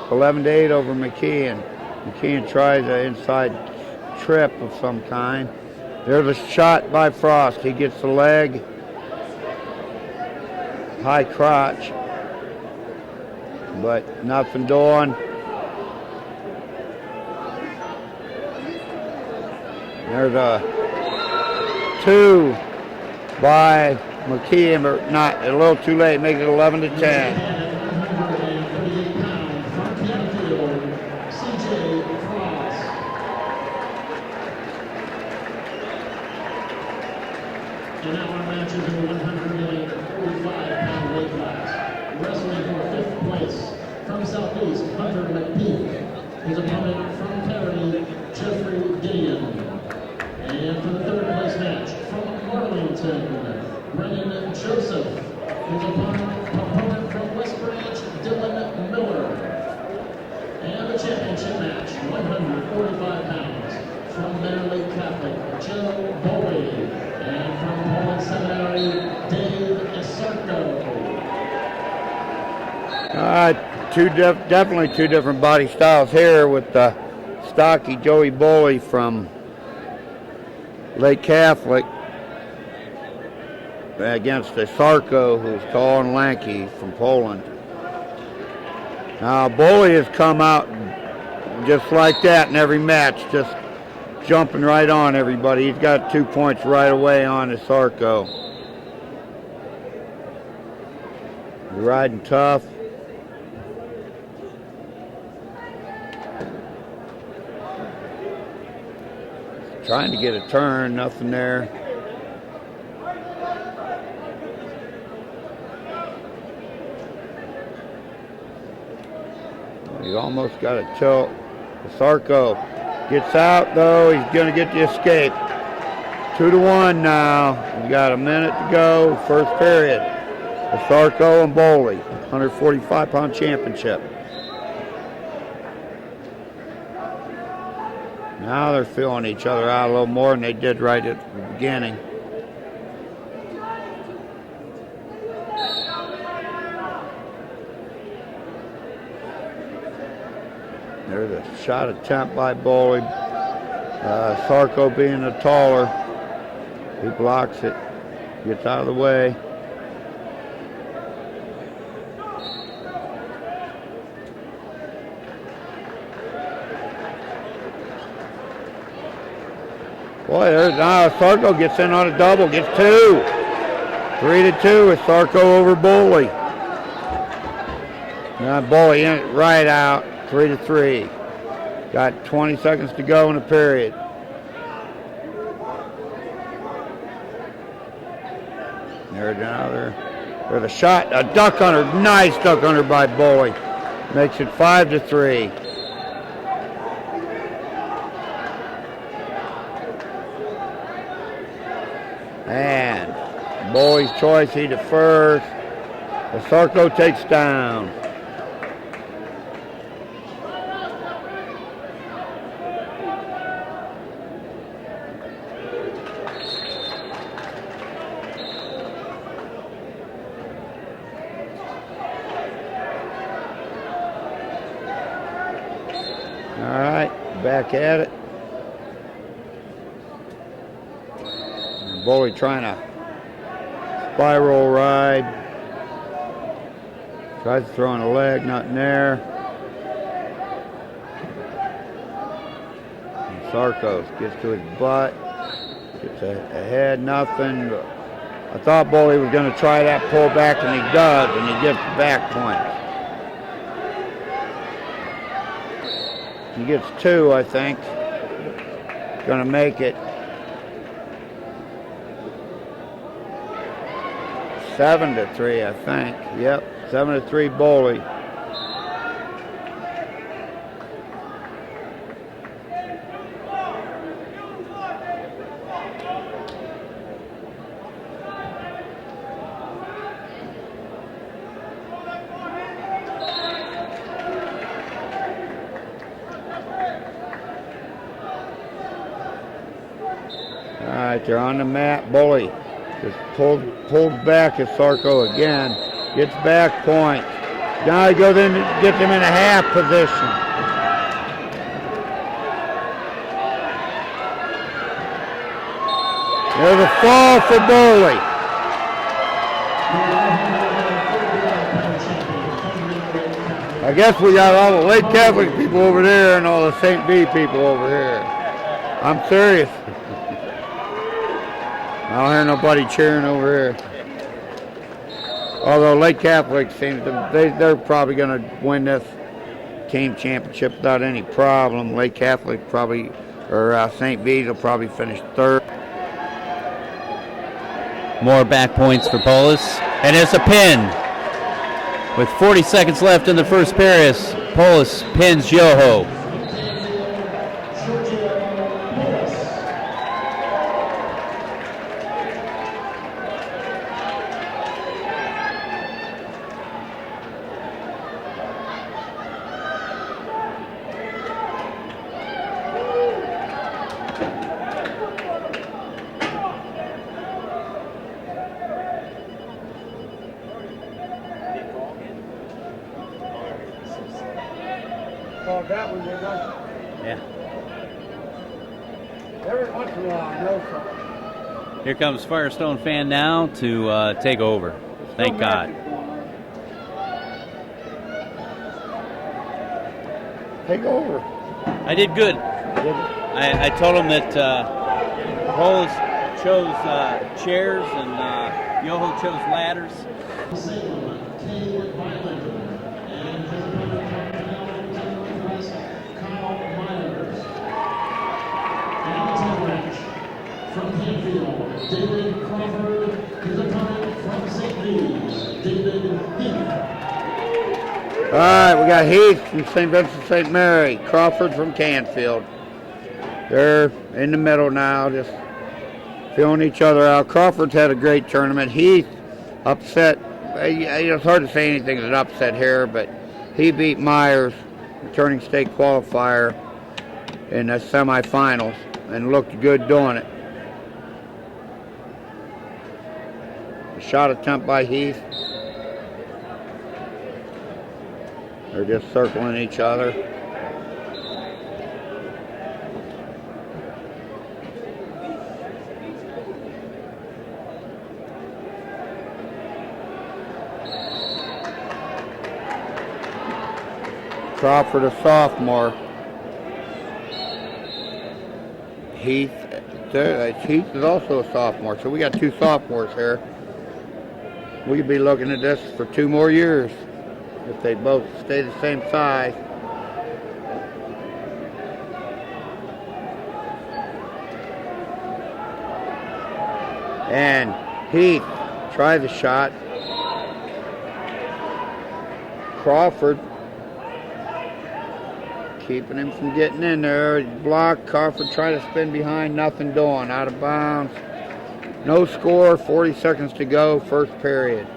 11-8 over McKeon. McKeon tries an inside trip of some kind. There's a shot by Frost. He gets the leg. High crotch, but nothing doing. There's a 2 by McKeon, but not a little too late. Makes it 11-10. And now our match is in the 145-pound weight class. Wrestling for 5th place from Southeast, Hunter McPeak. His opponent from Perry, Jeffrey Gideon. And for the 3rd place match from Arlington, Brennan Joseph. His opponent from West Branch, Dylan Miller. And the championship match, 145 pounds, from Bear Lake Catholic, Joe Bowie. And from Poland Seminary, Dave Esarko. Definitely two different body styles here with the stocky Joey Boley from Lake Catholic against Esarko, who's tall and lanky from Poland. Now Boley has come out just like that in every match, just jumping right on everybody. He's got 2 points right away on Esarko. Riding tough. Trying to get a turn, nothing there. He's almost got a tilt. Esarko gets out though, he's gonna get the escape. 2-1 now. We got a minute to go, first period. Esarko and Boley, 145-pound championship. Now they're feeling each other out a little more than they did right at the beginning. There's a shot attempt by Boley. Esarko being the taller. He blocks it, gets out of the way. Boy, now Esarko gets in on a double, gets 2. 3-2, Esarko over Boley. Now Boley in it right out, 3-3. Got 20 seconds to go in the period. There's another. There's a shot, a duck under, nice duck under by Boley. Makes it 5-3. And Boley's choice, he defers. Esarko takes down. All right, back at it. Boley trying to spiral ride. Tries to throw on a leg, nothing there. And Sarkos gets to his butt. Gets ahead, nothing. I thought Boley was going to try that pull back, and he does, and he gets the back point. He gets 2, I think. Gonna make it 7-3, I think. Yep, 7-3 Boley. All right, they're on the mat. Boley just pulls back as Sarko again. Gets back point. Now he goes in and gets him in a half position. There's a fall for Boley. I guess we got all the Lake Catholic people over there and all the St. B people over here. I'm serious. I don't hear nobody cheering over here. Although Lake Catholic seems to, they're probably going to win this team championship without any problem. Lake Catholic probably, or St. B's will probably finish third. More back points for Polis, and it's a pin. With 40 seconds left in the first period, Polis pins Yoho. Yeah. Every once in a while, I know something. Here comes Firestone fan now to take over. Thank God. Take over. I did good. I told him that Polis chose chairs and Yoho chose ladders. From Canfield, David Crawford, his opponent from St. Louis, David Heath. All right, we got Heath from St. Vincent St. Mary, Crawford from Canfield. They're in the middle now, just feeling each other out. Crawford's had a great tournament. Heath upset, it's hard to say anything is an upset here, but he beat Myers, returning state qualifier, in the semifinals and looked good doing it. Shot attempt by Heath. They're just circling each other. Crawford, a sophomore. Heath is also a sophomore, so we got two sophomores here. We could be looking at this for 2 more years if they both stay the same size. And Heath tries the shot. Crawford keeping him from getting in there. Block. Crawford trying to spin behind, nothing doing. Out of bounds. No score, 40 seconds to go, first period.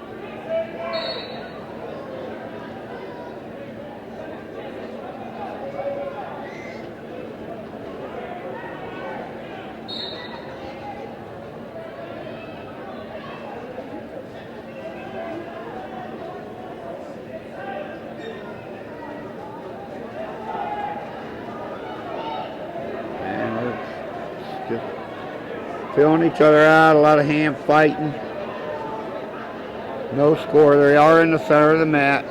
Feeling each other out, a lot of hand fighting. No score. They are in the center of the mat.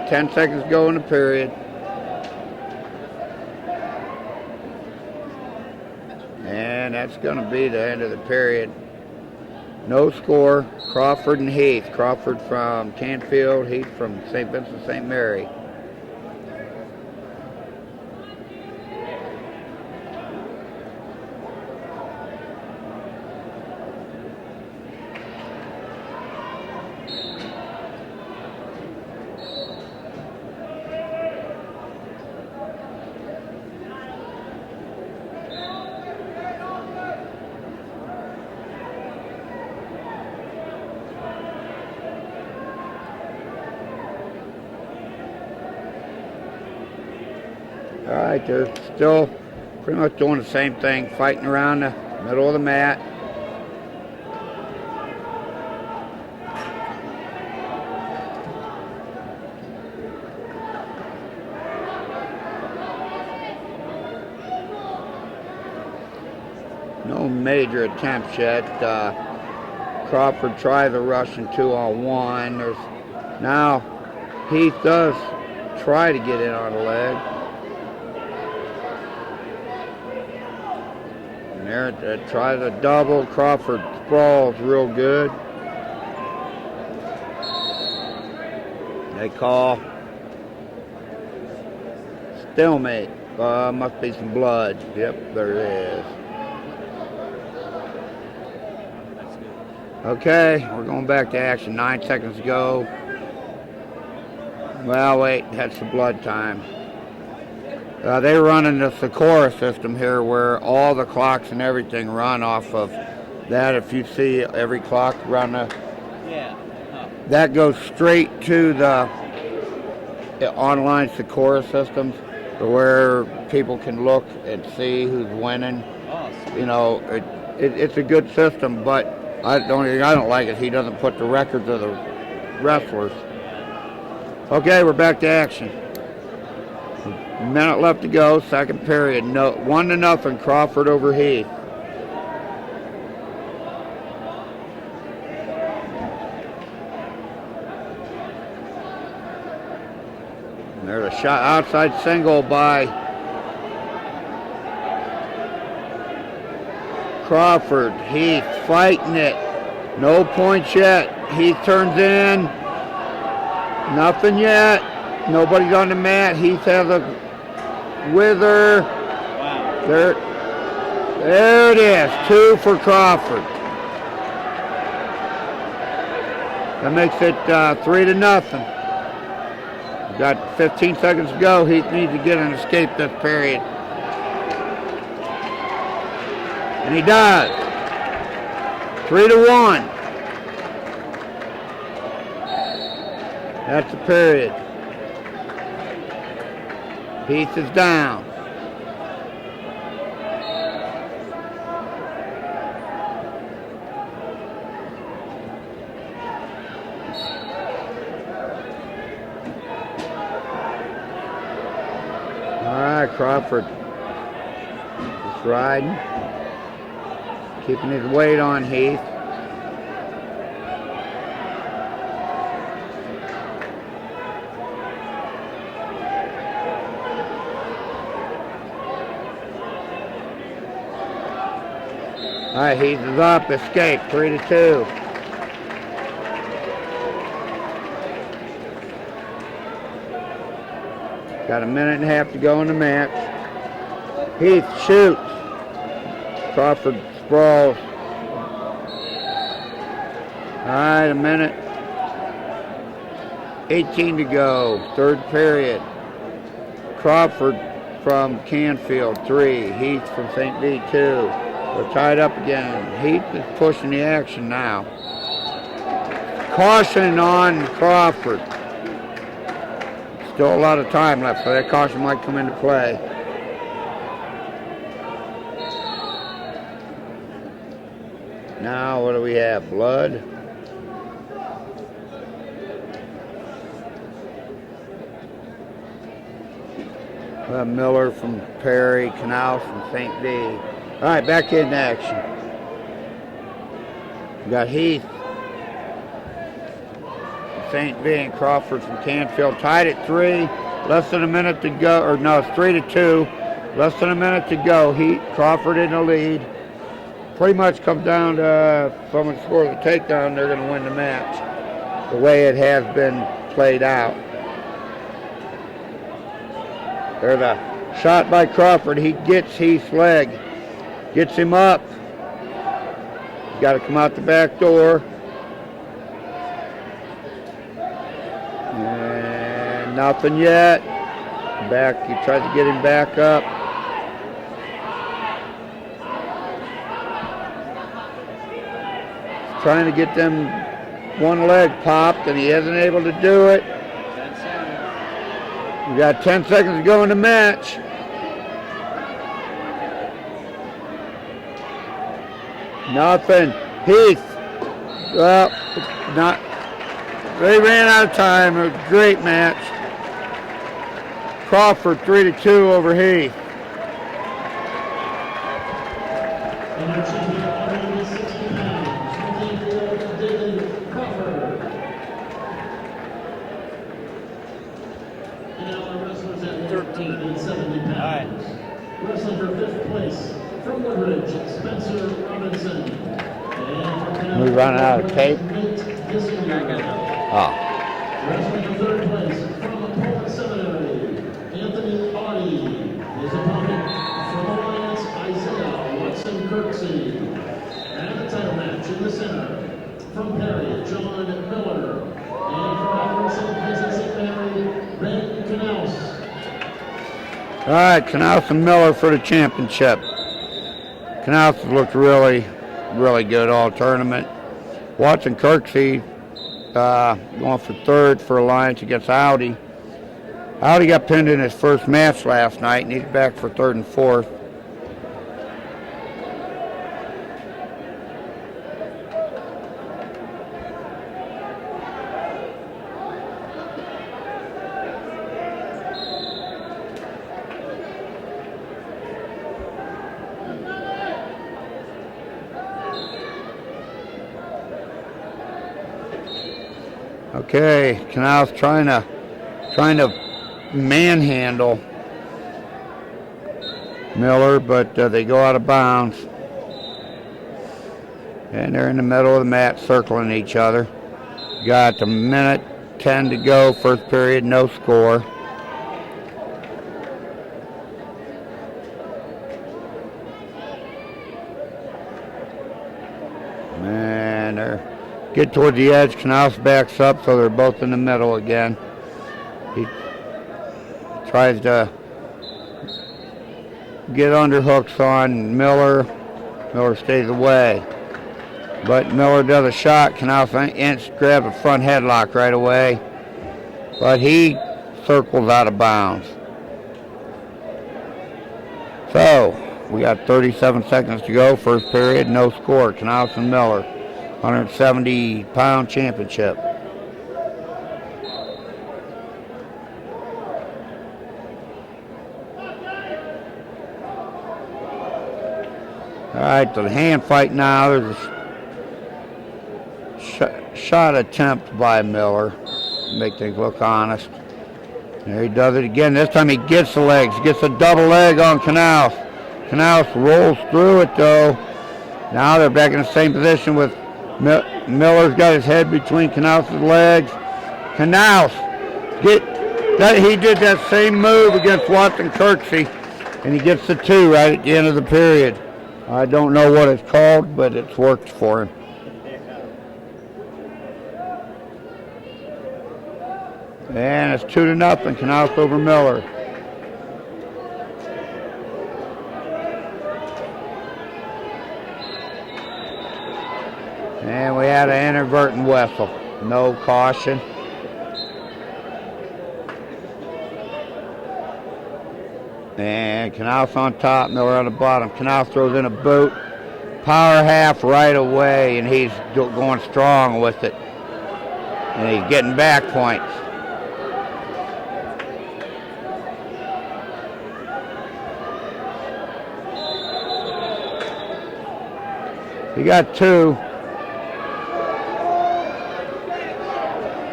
10 seconds to go in the period. And that's going to be the end of the period. No score. Crawford and Heath. Crawford from Canfield, Heath from St. Vincent St. Mary. All right, they're still pretty much doing the same thing, fighting around the middle of the mat. No major attempts yet. Crawford tried the Russian 2-on-1. There's now Heath does try to get in on the leg. And there, tries a double. Crawford sprawls real good. They call stalemate. Must be some blood. Yep, there it is. Okay, we're going back to action. 9 seconds to go. Well, wait, that's the blood time. They're running the Sakura system here where all the clocks and everything run off of that. If you see every clock run, that goes straight to the online Sakura systems where people can look and see who's winning. You know, it's a good system, but the only thing I don't like is he doesn't put the records of the wrestlers. Okay, we're back to action. A minute left to go, second period. 1-0, Crawford over Heath. And there's a shot outside single by Crawford. Heath fighting it. No points yet. Heath turns in. Nothing yet. Nobody's on the mat. Heath has a wither. Wow. There it is. 2 for Crawford. That makes it 3-0. We've got 15 seconds to go. Heath needs to get an escape this period. And he does. 3-1. That's the period. Heath is down. All right, Crawford just riding. Keeping his weight on Heath. All right, Heath is up. Escape. 3-2. Got a minute and a half to go in the match. Heath shoots. Crawford sprawls. All right, a minute. 18 to go. Third period. Crawford from Canfield, 3. Heath from St. B, 2. We're tied up again. Heath is pushing the action now. Caution on Crawford. Still a lot of time left, so that caution might come into play. Now, what do we have? Blood. Miller from Perry, Canal from St. B. All right, back in action. We got Heath, St. B, and Crawford from Canfield tied at 3. Less than a minute to go, or no, it's 3-2. Less than a minute to go. Heath, Crawford in the lead. Pretty much comes down to if someone scores a takedown, they're going to win the match. The way it has been played out. There's a shot by Crawford. He gets Heath's leg. Gets him up. He's got to come out the back door. And nothing yet. Back, he tried to get him back up. He's trying to get them one leg popped, and he isn't able to do it. We got 10 seconds to go in the match. Nothing. Heath. Well, not. They ran out of time. It was a great match. Crawford 3-2 over Heath. Wrestling for 5th place from Woodridge, Spencer Robinson. We running out of tape? Oh. Wrestling for 3rd place from Poland Seminary, Anthony Audie. His opponent from Alliance, Isaiah Watson Kirksey. And the title match in the center from Perry, John Miller. And from Akron St. Vincent St. Mary, Ben Knaus. All right, Knaus and Miller for the championship. Knaus has looked really, really good all tournament. Watson Kirksey going for 3rd for Alliance against Audi. Audi got pinned in his first match last night, and he's back for 3rd and 4th. Okay, Knaus trying to manhandle Miller, but they go out of bounds. And they're in the middle of the mat circling each other. Got a minute 10 to go, first period, no score. And they're get toward the edge. Knaus backs up, so they're both in the middle again. He tries to get underhooks on Miller. Miller stays away. But Miller does a shot. Knaus grabs a front headlock right away. But he circles out of bounds. So, we got 37 seconds to go. First period, no score. Knaus and Miller. 170-pound championship. All right, the hand fight now. There's a shot attempt by Miller to make things look honest. There he does it again. This time he gets the legs, gets a double leg on Knaus. Knaus rolls through it though. Now they're back in the same position with Miller's got his head between Knaus' legs. Knaus, he did that same move against Watson Kirksey, and he gets the 2 right at the end of the period. I don't know what it's called, but it's worked for him. And it's 2-0, Knaus over Miller. And we had an inadvertent whistle. No caution. And Knaus on top, Miller on the bottom. Knaus throws in a boot. Power half right away, and he's going strong with it. And he's getting back points. He got 2.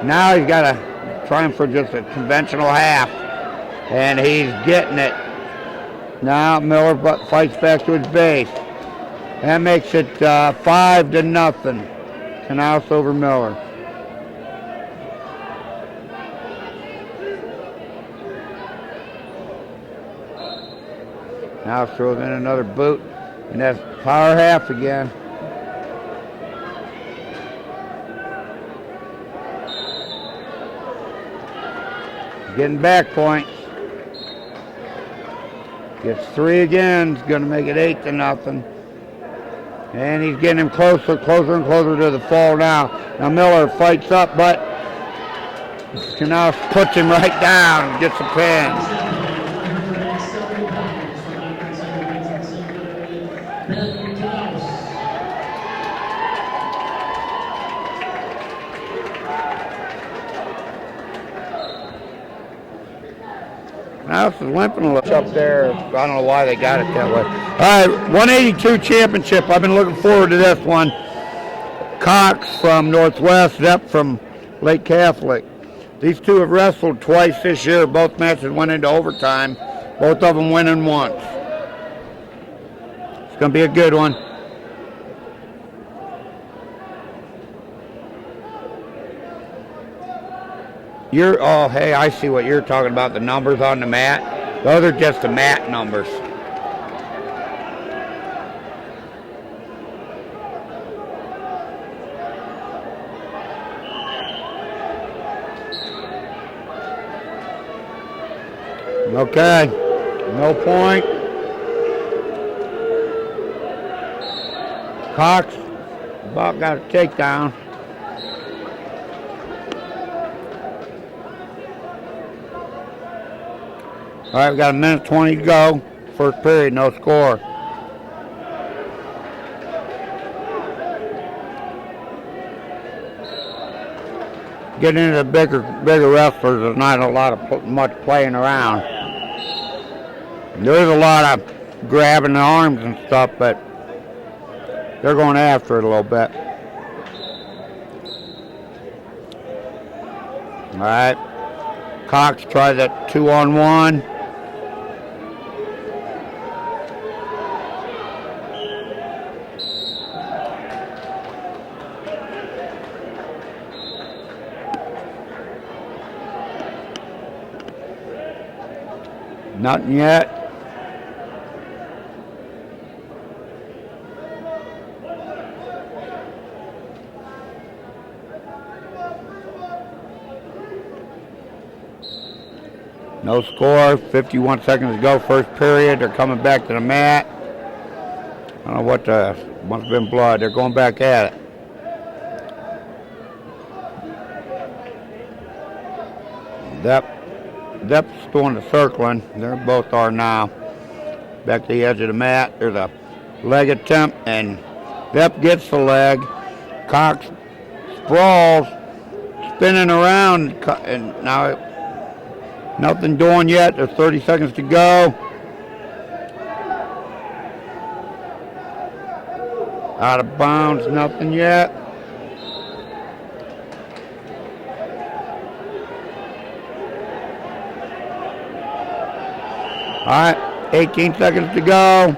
Now he's got to try him for just a conventional half, and he's getting it. Now Miller fights back to his base. That makes it 5-0. Knaus over Miller. Now throws in another boot, and that's power half again. Getting back points. Gets 3 again. He's going to make it 8-0. And he's getting him closer and closer to the fall now. Now Miller fights up, but Knaus puts him right down and gets a pin. Now this is limping a little up there. I don't know why they got it that way. All right, 182 championship. I've been looking forward to this one. Cox from Northwest, Zepp from Lake Catholic. These two have wrestled twice this year. Both matches went into overtime. Both of them winning once. It's going to be a good one. Oh, hey, I see what you're talking about, the numbers on the mat. Those are just the mat numbers. Okay, no point. Cox about got a takedown. All right, we got a minute 20 to go. First period, no score. Getting into the bigger wrestlers, there's not a lot of much playing around. There's a lot of grabbing the arms and stuff, but they're going after it a little bit. All right, Cox tried that 2-on-1. Nothing yet. No score, 51 seconds to go, first period. They're coming back to the mat. I don't know what must have been blood. They're going back at it. Depp's doing the circling. They both are now. Back to the edge of the mat. There's a leg attempt, and Depp gets the leg. Cox sprawls, spinning around, and now nothing doing yet. There's 30 seconds to go. Out of bounds, nothing yet. All right, 18 seconds to go.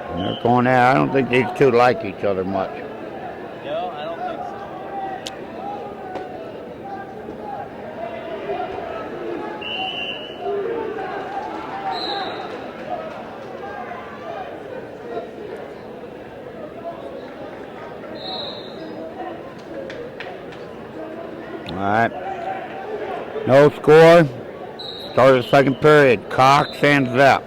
And they're going out. I don't think these two like each other much. No, I don't think so. All right. No score. Start of the second period. Cox and Zepp.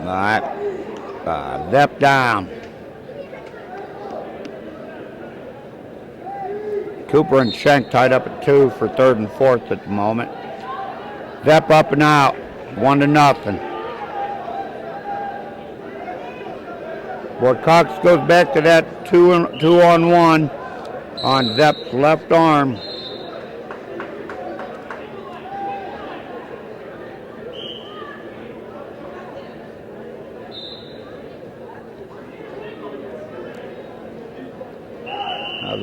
All right. Zepp down. Cooper and Schenk tied up at 2 for third and fourth at the moment. Zepp up and out, 1-0. Boy, Cox goes back to that 2-on-1 on Zepp's left arm.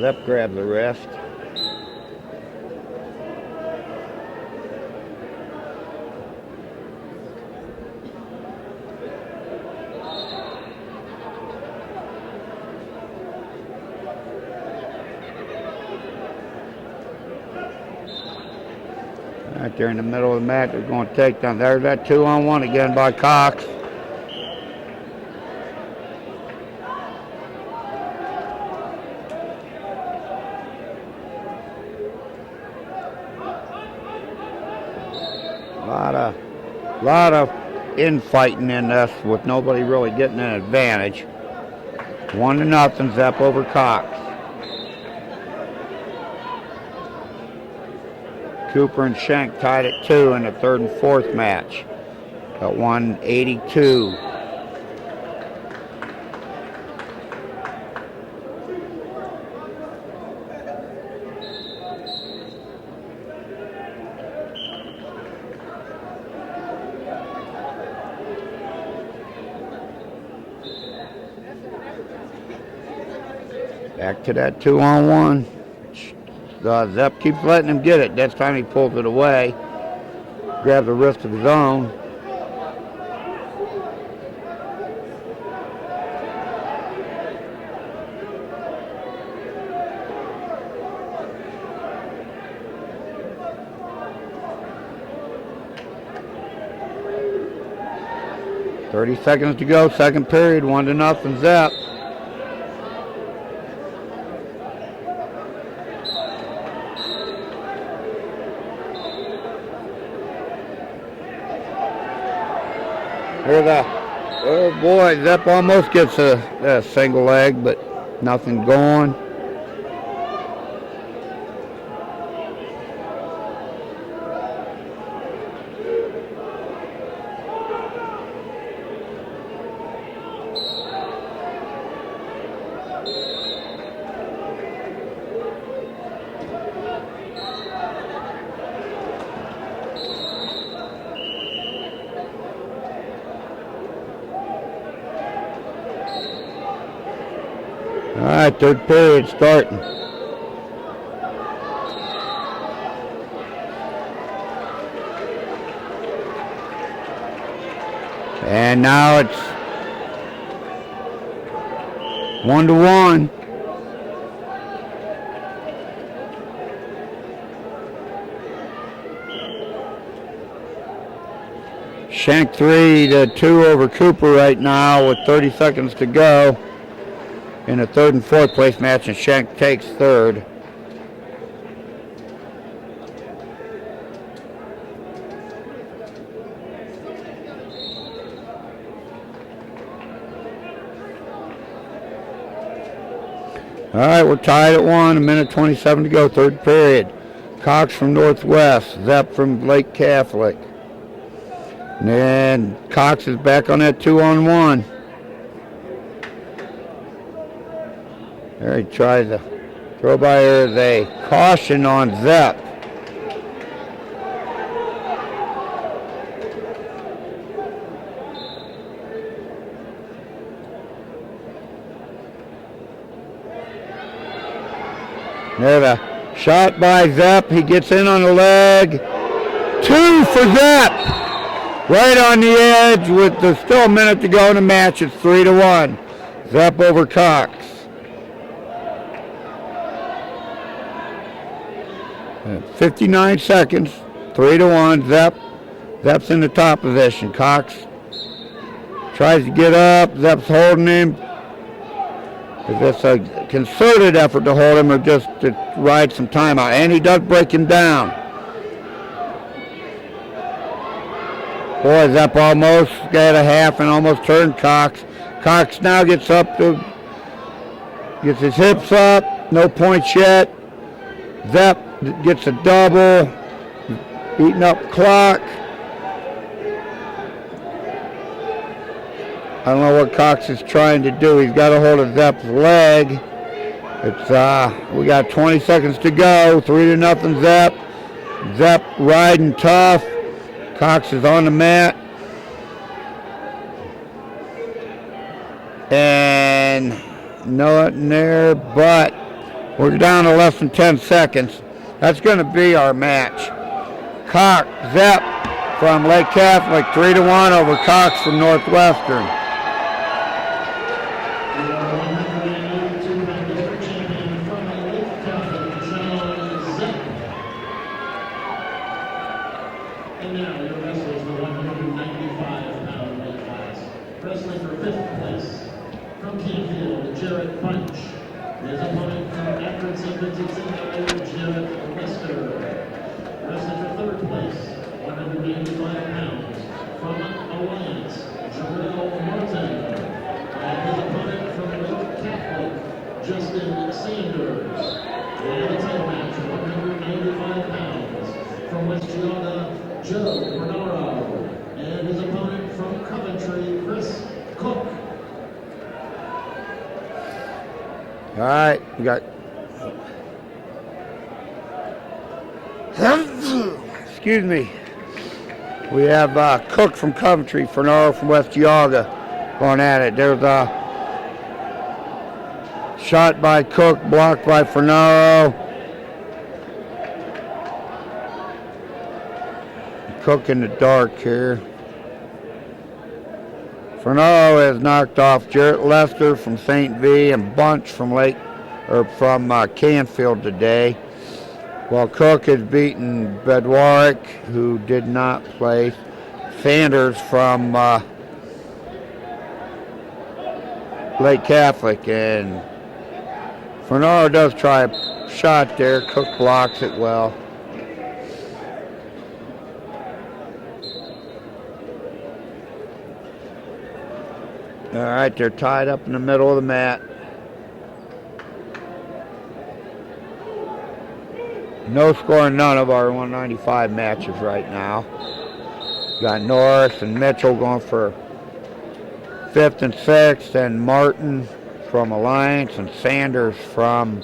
Zepp grabs the wrist. Right there in the middle of the mat, they're going to take down. There's that 2-on-1 again by Cox. Lot of infighting in this with nobody really getting an advantage. 1-0 Zepp over Cox. Cooper and Schenk tied at 2 in the third and fourth match at 182. Back to that 2-on-1. Zepp keeps letting him get it. This time he pulls it away. Grabs the wrist of his own. .30 seconds to go, second period, 1-0 Zepp. Oh boy, Zepp almost gets a single leg, but nothing going. All right, third period starting. And now it's 1-1. Schenk 3-2 over Cooper right now with 30 seconds to go in the third and fourth place match, and Schenk takes third. All right, we're tied at 1, a minute 27 to go, third period. Cox from Northwest, Zepp from Lake Catholic. And then Cox is back on that 2-on-1. There he tries to throw by. There's a caution on Zepp. There's a shot by Zepp. He gets in on the leg. 2 for Zepp. Right on the edge with still a minute to go in the match. It's 3-1. Zepp over Cox. 59 seconds, 3-1, Zepp's in the top position. Cox tries to get up, Zepp's holding him. Is this a concerted effort to hold him or just to ride some time out? And he does break him down. Boy, Zepp almost got a half and almost turned Cox. Cox now gets his hips up, no points yet. Zepp gets a double, beating up clock. I don't know what Cox is trying to do. He's got a hold of Zepp's leg. We got 20 seconds to go. 3-0 Zepp. Zepp riding tough. Cox is on the mat. And nothing there, but we're down to less than 10 seconds. That's going to be our match. Cox, Zepp from Lake Catholic, 3-1 over Cox from Northwestern. And now your wrestlers, the 195-pound weight class. Wrestling for 5th place from Canfield, Jarrett Punch. His opponent from Akron St. Vincent St. Jarrett Lester. Wrestling for 3rd place, 185 All right, we got. Excuse me. We have Cook from Coventry, Fernaro from West Geauga going at it. There's a shot by Cook, blocked by Fernaro. Cook in the dark here. Fernaro has knocked off Jarrett Lester from St. V and Bunch from Canfield today. While Cook has beaten Bedwarick, who did not play, Sanders from Lake Catholic, and Fernaro does try a shot there. Cook blocks it well. All right, they're tied up in the middle of the mat. No score in none of our 195 matches right now. Got Norris and Mitchell going for 5th and 6th, and Martin from Alliance and Sanders from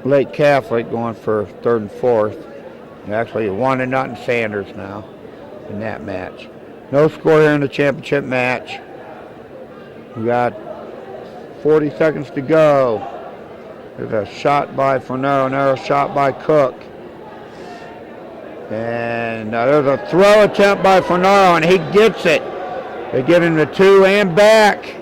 Lake Catholic going for 3rd and 4th. Actually 1-0 Sanders now in that match. No score here in the championship match. We got 40 seconds to go. There's a shot by Fernaro, another shot by Cook. And there's a throw attempt by Fernaro, and he gets it. They give him the 2 and back.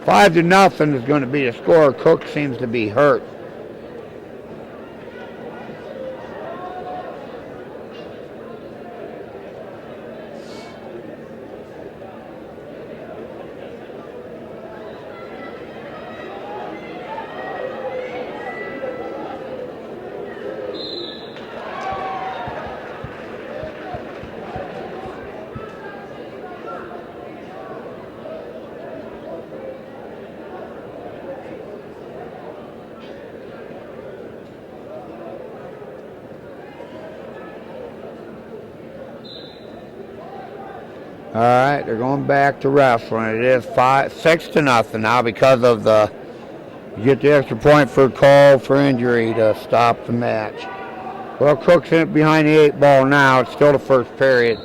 $5-0 is going to be the score. Cook seems to be hurt. All right, they're going back to wrestling. It is 6-0 now because of you get the extra point for a call for injury to stop the match. Well, Cook's in behind the 8 ball now. It's still the first period.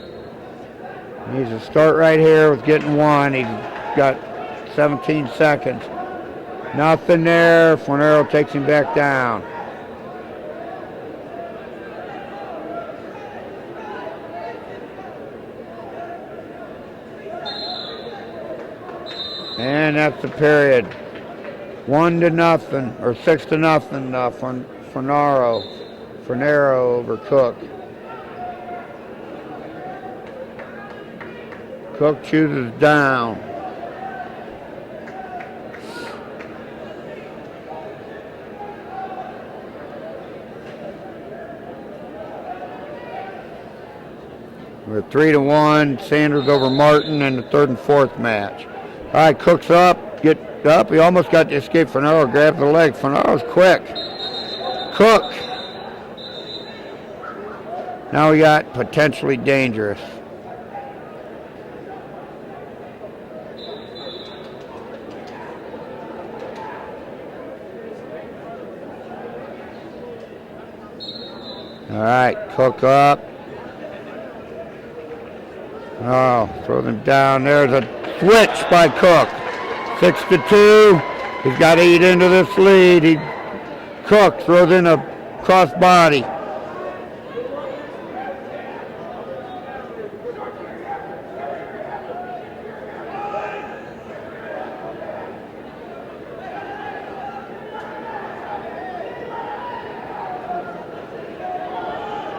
He needs to start right here with getting 1. He's got 17 seconds. Nothing there. Fernaro takes him back down. And that's the period. 1-0 or 6-0 Fernaro over Cook. Cook chooses down. We're 3-1. Sanders over Martin in the 3rd and 4th match. All right, Cook's up, get up. He almost got the escape. Fernaro grabs the leg. Fernaro's quick. Cook. Now we got potentially dangerous. All right, Cook up. Oh, throw them down. There's a switch by Cook. 6-2. He's got to eat into this lead. Cook throws in a crossbody.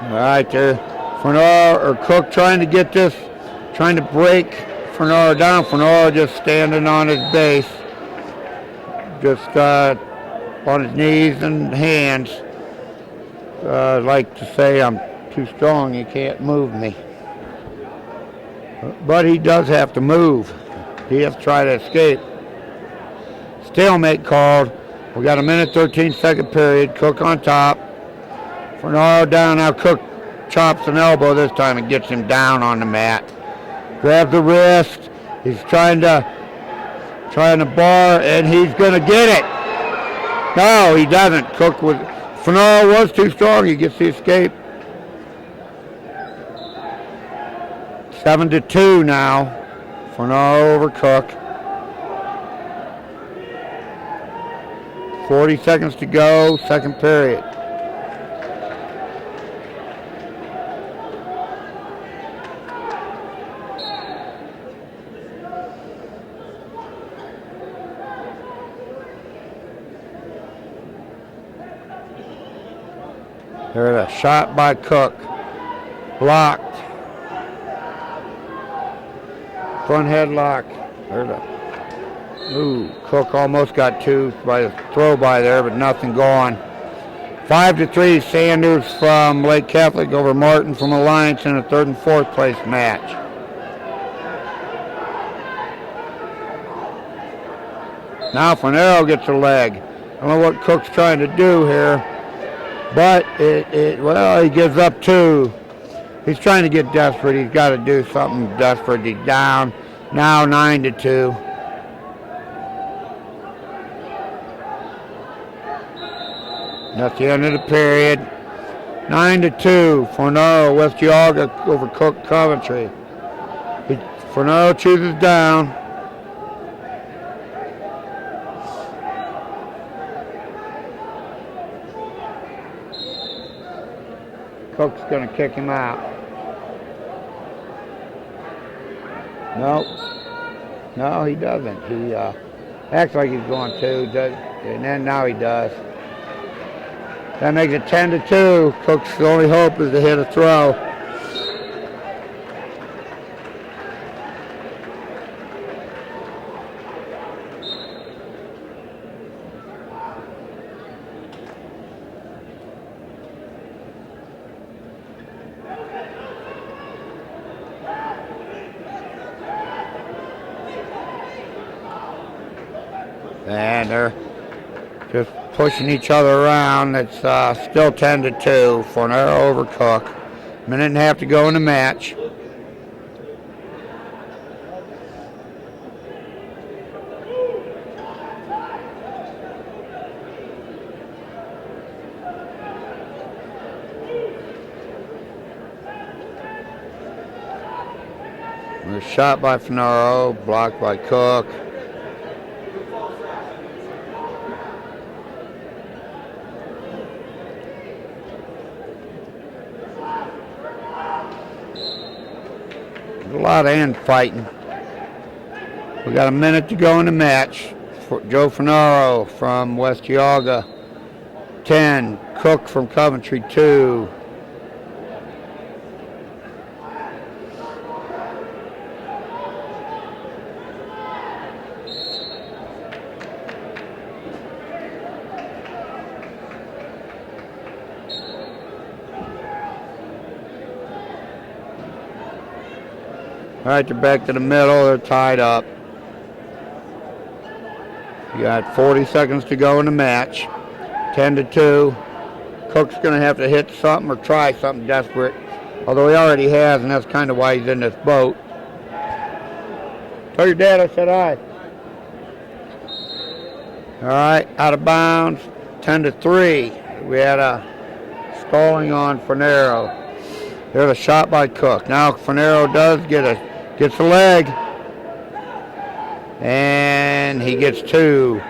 All right, there. Fernaro or Cook trying to get this, trying to break Fernaro down. Fernaro just standing on his base, just on his knees and hands. I'd like to say I'm too strong, he can't move me. But he does have to move. He has to try to escape. Stalemate called. We got a minute, 13 second period. Cook on top. Fernaro down now. Cook chops an elbow this time and gets him down on the mat. Grabs the wrist. He's trying to bar, and he's gonna get it. No, he doesn't. Cook was Fernaro was too strong. He gets the escape. 7-2 now. Fernaro over Cook. 40 seconds to go, second period. There's a shot by Cook. Blocked. Front headlock. There's a Cook almost got two by the throw by there, but nothing going. 5-3 Sanders from Lake Catholic over Martin from Alliance in a third and fourth place match. Now Fernaro gets a leg. I don't know what Cook's trying to do here, but well, he gives up two. He's trying to get desperate. He's got to do something desperate. He's down now 9-2. That's the end of the period. 9-2. Fernaro, West Geauga over Cook, Coventry. Fernaro chooses down. Cook's going to kick him out. No, he doesn't. He acts like he's going to, and then now he does. That makes it 10-2. Cook's only hope is to hit a throw. And they're just pushing each other around. It's still 10-2. Fernaro over Cook. Minute and a half to go in the match. There's a shot by Fernaro, blocked by Cook. A lot of infighting. We got a minute to go in the match. Joe Fernaro from West Geauga, 10. Cook from Coventry, 2. All right, they're back to the middle. They're tied up. You got 40 seconds to go in the match. 10-2. Cook's going to have to hit something or try something desperate, although he already has, and that's kind of why he's in this boat. Tell your dad I said hi. All right, out of bounds. 10-3. We had a stalling on Fernaro. There's a shot by Cook. Now Fernaro gets a leg, and he gets two.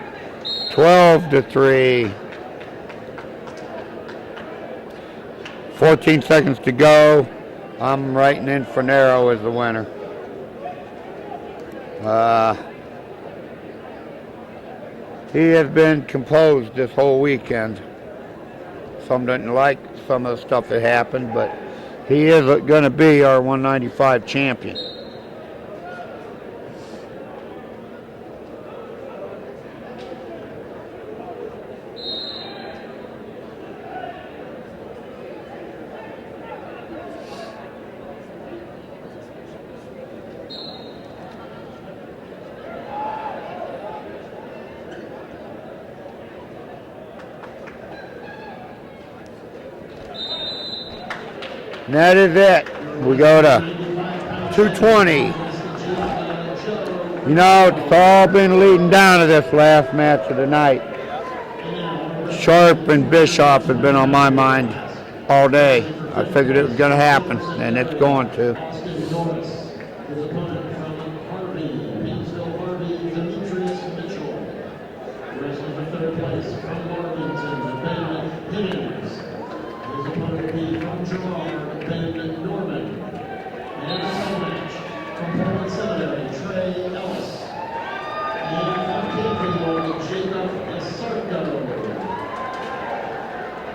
12-3. 14 seconds to go. I'm writing in Fernaro as the winner. He has been composed this whole weekend. Some didn't like some of the stuff that happened, but he is going to be our 195 champion. And that is it. We go to 220. You know, it's all been leading down to this last match of the night. Sharp and Bischoff have been on my mind all day. I figured it was going to happen, and it's going to.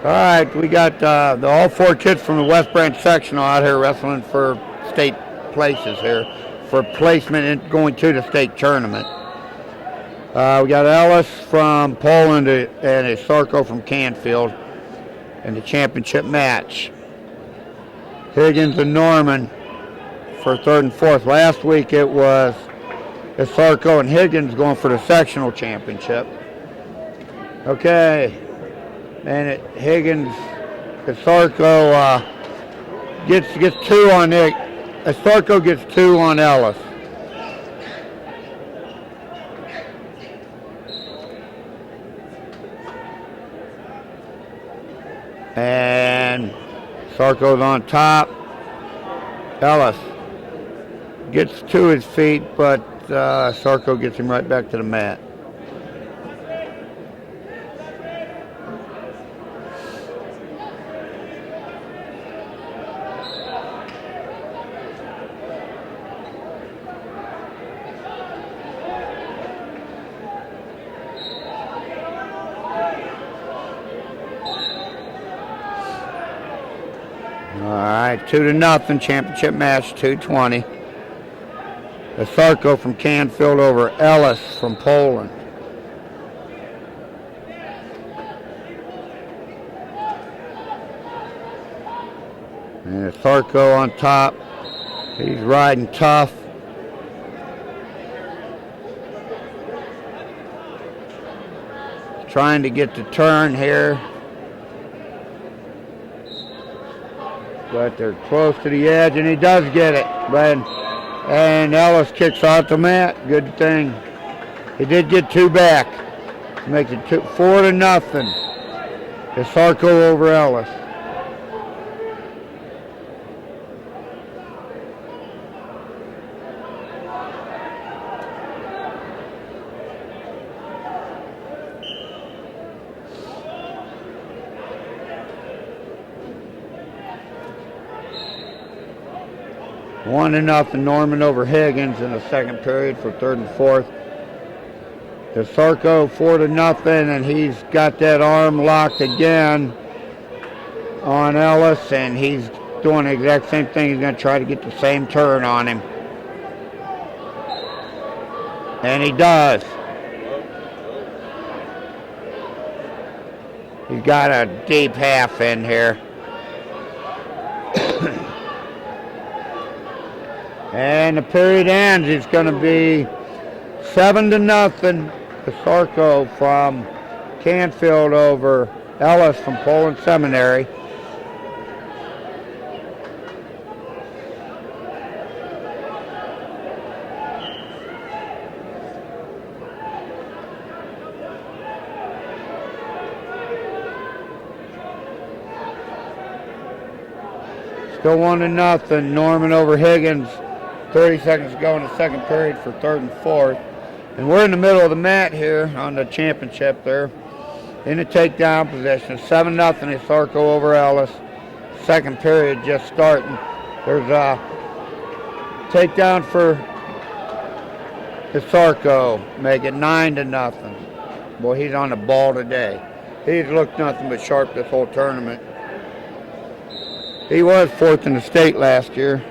All right, we got all 4 kids from the West Branch sectional out here wrestling for state places here, for placement in going to the state tournament. We got Ellis from Poland and a Sarko from Canfield in the championship match. Higgins and Norman for 3rd and 4th. Last week it was Sarko and Higgins going for the sectional championship. Okay. And Higgins, Sarko gets 2 on Nick. Sarko gets 2 on Ellis. And Sarko's on top. Ellis gets to his feet, but Sarko gets him right back to the mat. All right, 2-0 championship match, 220. Sarko from Canfield over Ellis from Poland. And Sarko on top. He's riding tough. Trying to get the turn here. But they're close to the edge, and he does get it. And Ellis kicks out the mat. Good thing. He did get 2 back. Makes it 4-0. It's Sarko over Ellis. One to nothing, Norman over Higgins in the second period for 3rd and 4th. The Sarko 4-0, and he's got that arm locked again on Ellis, and he's doing the exact same thing. He's going to try to get the same turn on him. And he does. He's got a deep half in here. And the period ends. It's going to be 7-0 to Sarko from Canfield over Ellis from Poland Seminary. Still 1-0. Norman over Higgins. 30 seconds to go in the second period for 3rd and 4th. And we're in the middle of the mat here on the championship there. In the takedown position. 7-0 is Sarko over Ellis. Second period just starting. There's a takedown for Sarko. Make it 9-0. Boy, he's on the ball today. He's looked nothing but sharp this whole tournament. He was 4th in the state last year.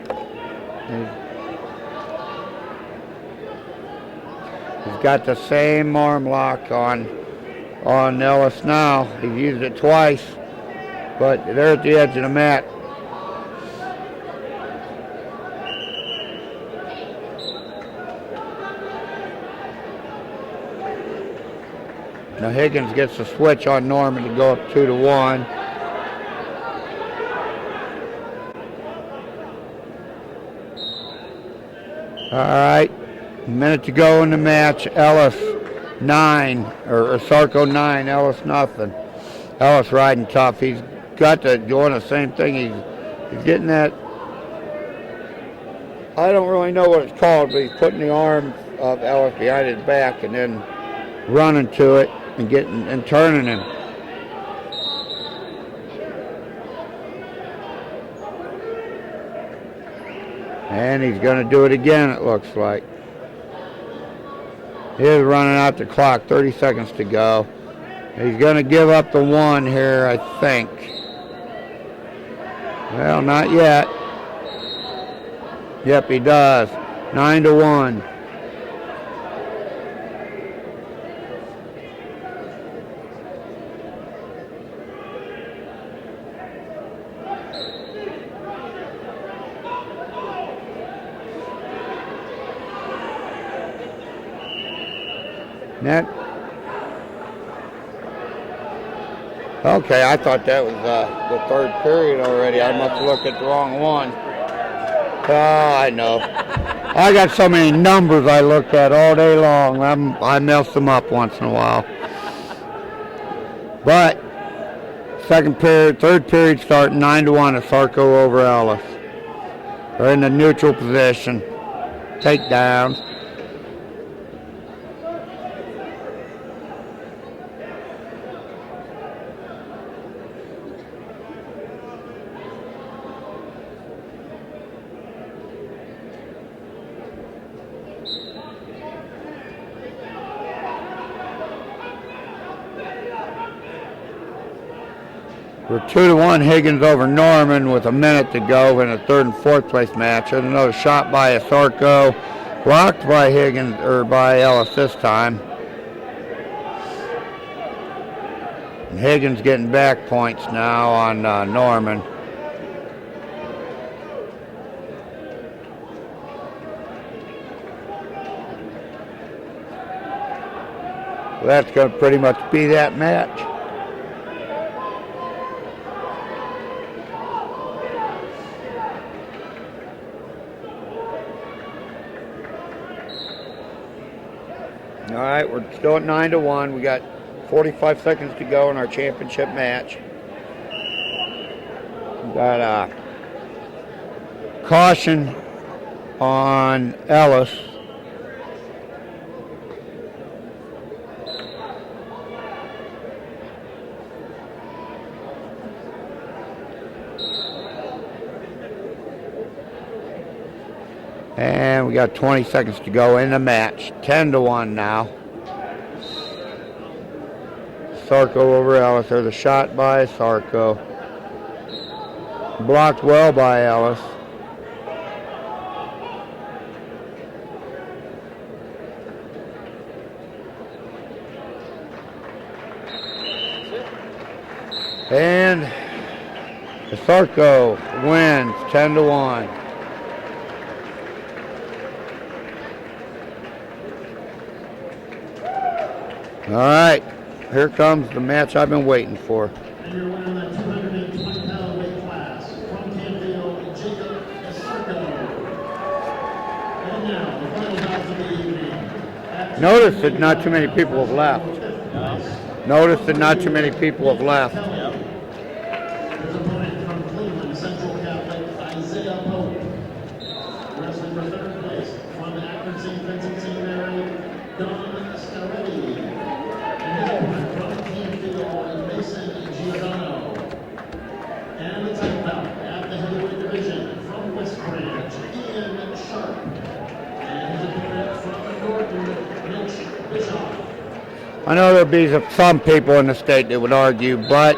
He's got the same arm lock on Ellis now. He's used it twice, but they're at the edge of the mat. Now Higgins gets the switch on Norman to go up 2-1. All right, a minute to go in the match. Ellis 9, or Sarko 9, Ellis nothing. Ellis riding tough. He's got to doing the same thing. He's getting that. I don't really know what it's called, but he's putting the arm of Ellis behind his back and then running to it and getting and turning him. And he's going to do it again, it looks like. He's running out the clock, 30 seconds to go. He's going to give up the 1 here, I think. Well, not yet. Yep, he does. 9-1. Net. Okay, I thought that was the 3rd period already. I must have looked at the wrong one. Oh, I know. I got so many numbers I looked at all day long. I mess them up once in a while. But 2nd period, 3rd period starting 9-1 to Sarko over Ellis. They're in the neutral position. Takedowns. We're 2-1 Higgins over Norman with a minute to go in a 3rd and 4th place match. There's another shot by Sarko, blocked by Higgins or by Ellis this time. And Higgins getting back points now on Norman. Well, that's going to pretty much be that match. All right, we're still at 9-1. We got 45 seconds to go in our championship match. We got a caution on Ellis. And we got 20 seconds to go in the match. 10-1 now. Sarko over Ellis. There's a shot by Sarko. Blocked well by Ellis. And Sarko wins 10-1. All right, here comes the match I've been waiting for. And your winner in that 220-pound weight class from Canfield, Jacob Sarko. And now, the final bout of the evening. Notice that not too many people have left. Notice that not too many people have left. His opponent from Cleveland Central Catholic, Isaiah Pope. Wrestling for 3rd place from Akron St. Vincent St. Mary, Don Scaretti. And the title bout at the heavyweight division from West Branch, Ian Sharp. And his opponent from Norton, Mitch Bischoff. I know there'll be some people in the state that would argue, but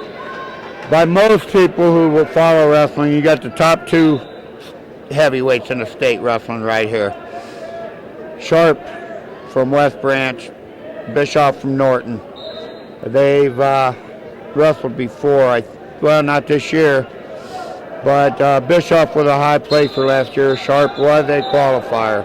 by most people who will follow wrestling, you got the top 2 heavyweights in the state wrestling right here. Sharp from West Branch, Bischoff from Norton. They've wrestled before. Well, not this year, but Bischoff was a high placer last year. Sharp was a qualifier.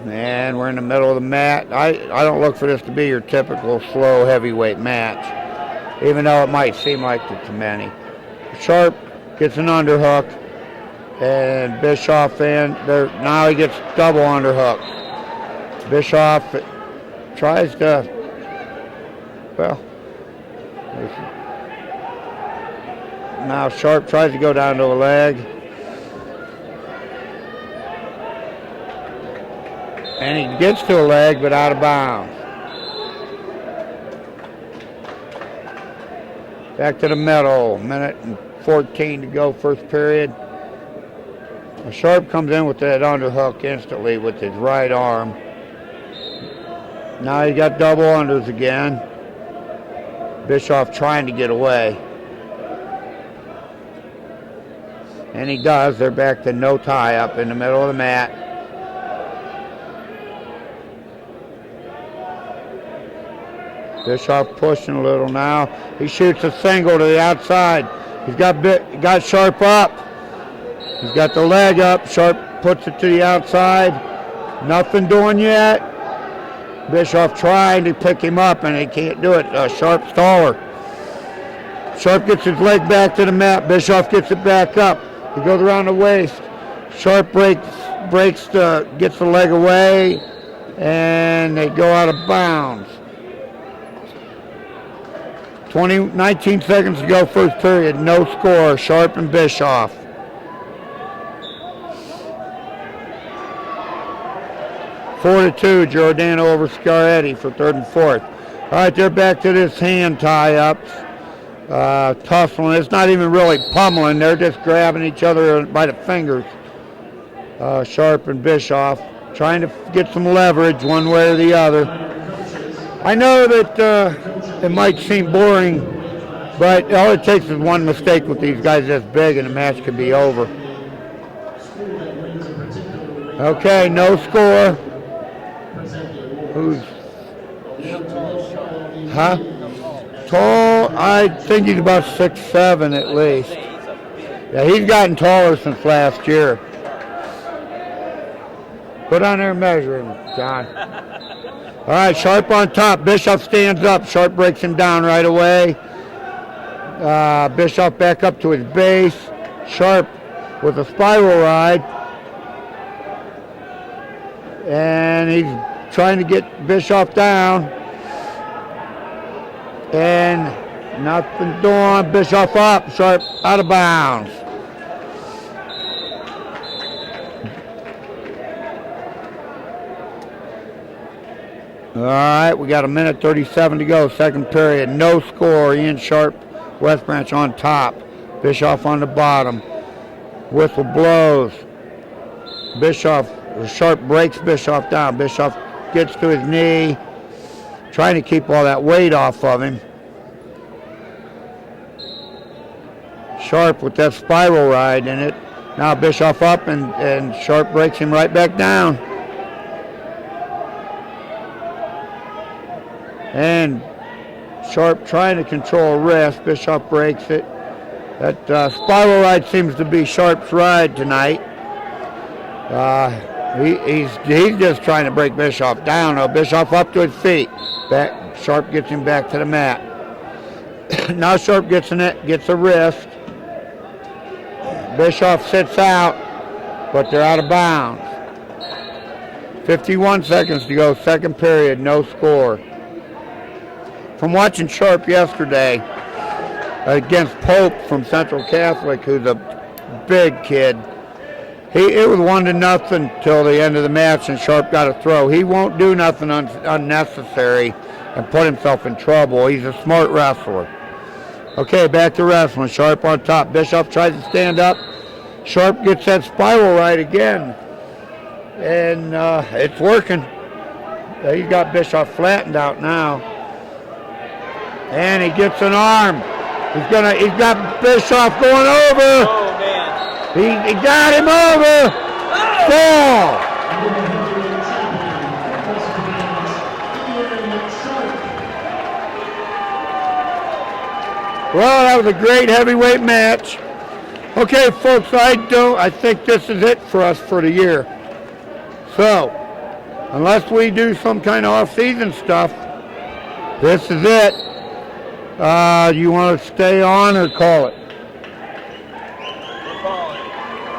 And we're in the middle of the mat. I don't look for this to be your typical slow heavyweight match, even though it might seem like it to many. Sharp gets an underhook, and Bischoff in there. Now he gets double underhook. Bischoff tries to, well, now Sharp tries to go down to a leg. And he gets to a leg, but out of bounds. Back to the middle, minute and 14 to go, first period. Sharp comes in with that underhook instantly with his right arm. Now he got double unders again. Bischoff trying to get away. And he does. They're back to no tie up in the middle of the mat. Bischoff pushing a little now. He shoots a single to the outside. He's got Sharp up. He's got the leg up. Sharp puts it to the outside. Nothing doing yet. Bischoff trying to pick him up, and he can't do it. Sharp's taller. Sharp gets his leg back to the mat. Bischoff gets it back up. He goes around the waist. Sharp gets the leg away, and they go out of bounds. 19 seconds to go, first period. No score. Sharp and Bischoff. Four to 2, Giordano over Scaretti for third and fourth. All right, they're back to this hand tie-ups. Tussling. It's not even really pummeling. They're just grabbing each other by the fingers. Sharp and Bischoff trying to get some leverage one way or the other. I know that it might seem boring, but all it takes is one mistake with these guys this big and the match could be over. Okay, no score. Who's? Huh? Tall, I think he's about 6'7" at least. Yeah, he's gotten taller since last year. Go down there and measure him, John. All right, Sharp on top. Bischoff stands up. Sharp breaks him down right away. Bischoff back up to his base. Sharp with a spiral ride. And he's trying to get Bischoff down. And nothing doing. Bischoff up. Sharp out of bounds. All right, we got a minute 37 to go, second period. No score. Ian Sharp, West Branch on top. Bischoff on the bottom. Whistle blows. Sharp breaks Bischoff down. Bischoff gets to his knee, trying to keep all that weight off of him. Sharp with that spiral ride in it. Now Bischoff up, and Sharp breaks him right back down. And Sharp trying to control wrist. Bischoff breaks it. That spiral ride seems to be Sharp's ride tonight. He's just trying to break Bischoff down. Now Bischoff up to his feet. Sharp gets him back to the mat. Now Sharp gets a wrist. Bischoff sits out, but they're out of bounds. 51 seconds to go, second period, no score. From watching Sharp yesterday against Pope from Central Catholic, who's a big kid, it was 1-0 till the end of the match, and Sharp got a throw. He won't do nothing unnecessary and put himself in trouble. He's a smart wrestler. Okay, back to wrestling. Sharp on top. Bischoff tries to stand up. Sharp gets that spiral right again, and it's working. He's got Bischoff flattened out now. And he gets an arm. He's got Bischoff going over. Oh, man. He got him over. Fall. Well, that was a great heavyweight match. Okay, folks, I think this is it for us for the year. So, unless we do some kind of off-season stuff, this is it. You want to stay on or call it?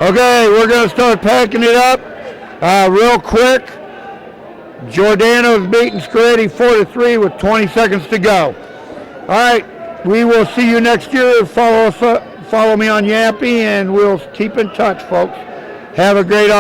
Okay, we're going to start packing it up real quick. Giordano's beating Scaletti 4-3 with 20 seconds to go. All right, we will see you next year. Follow me on Yappy, and we'll keep in touch, folks. Have a great off.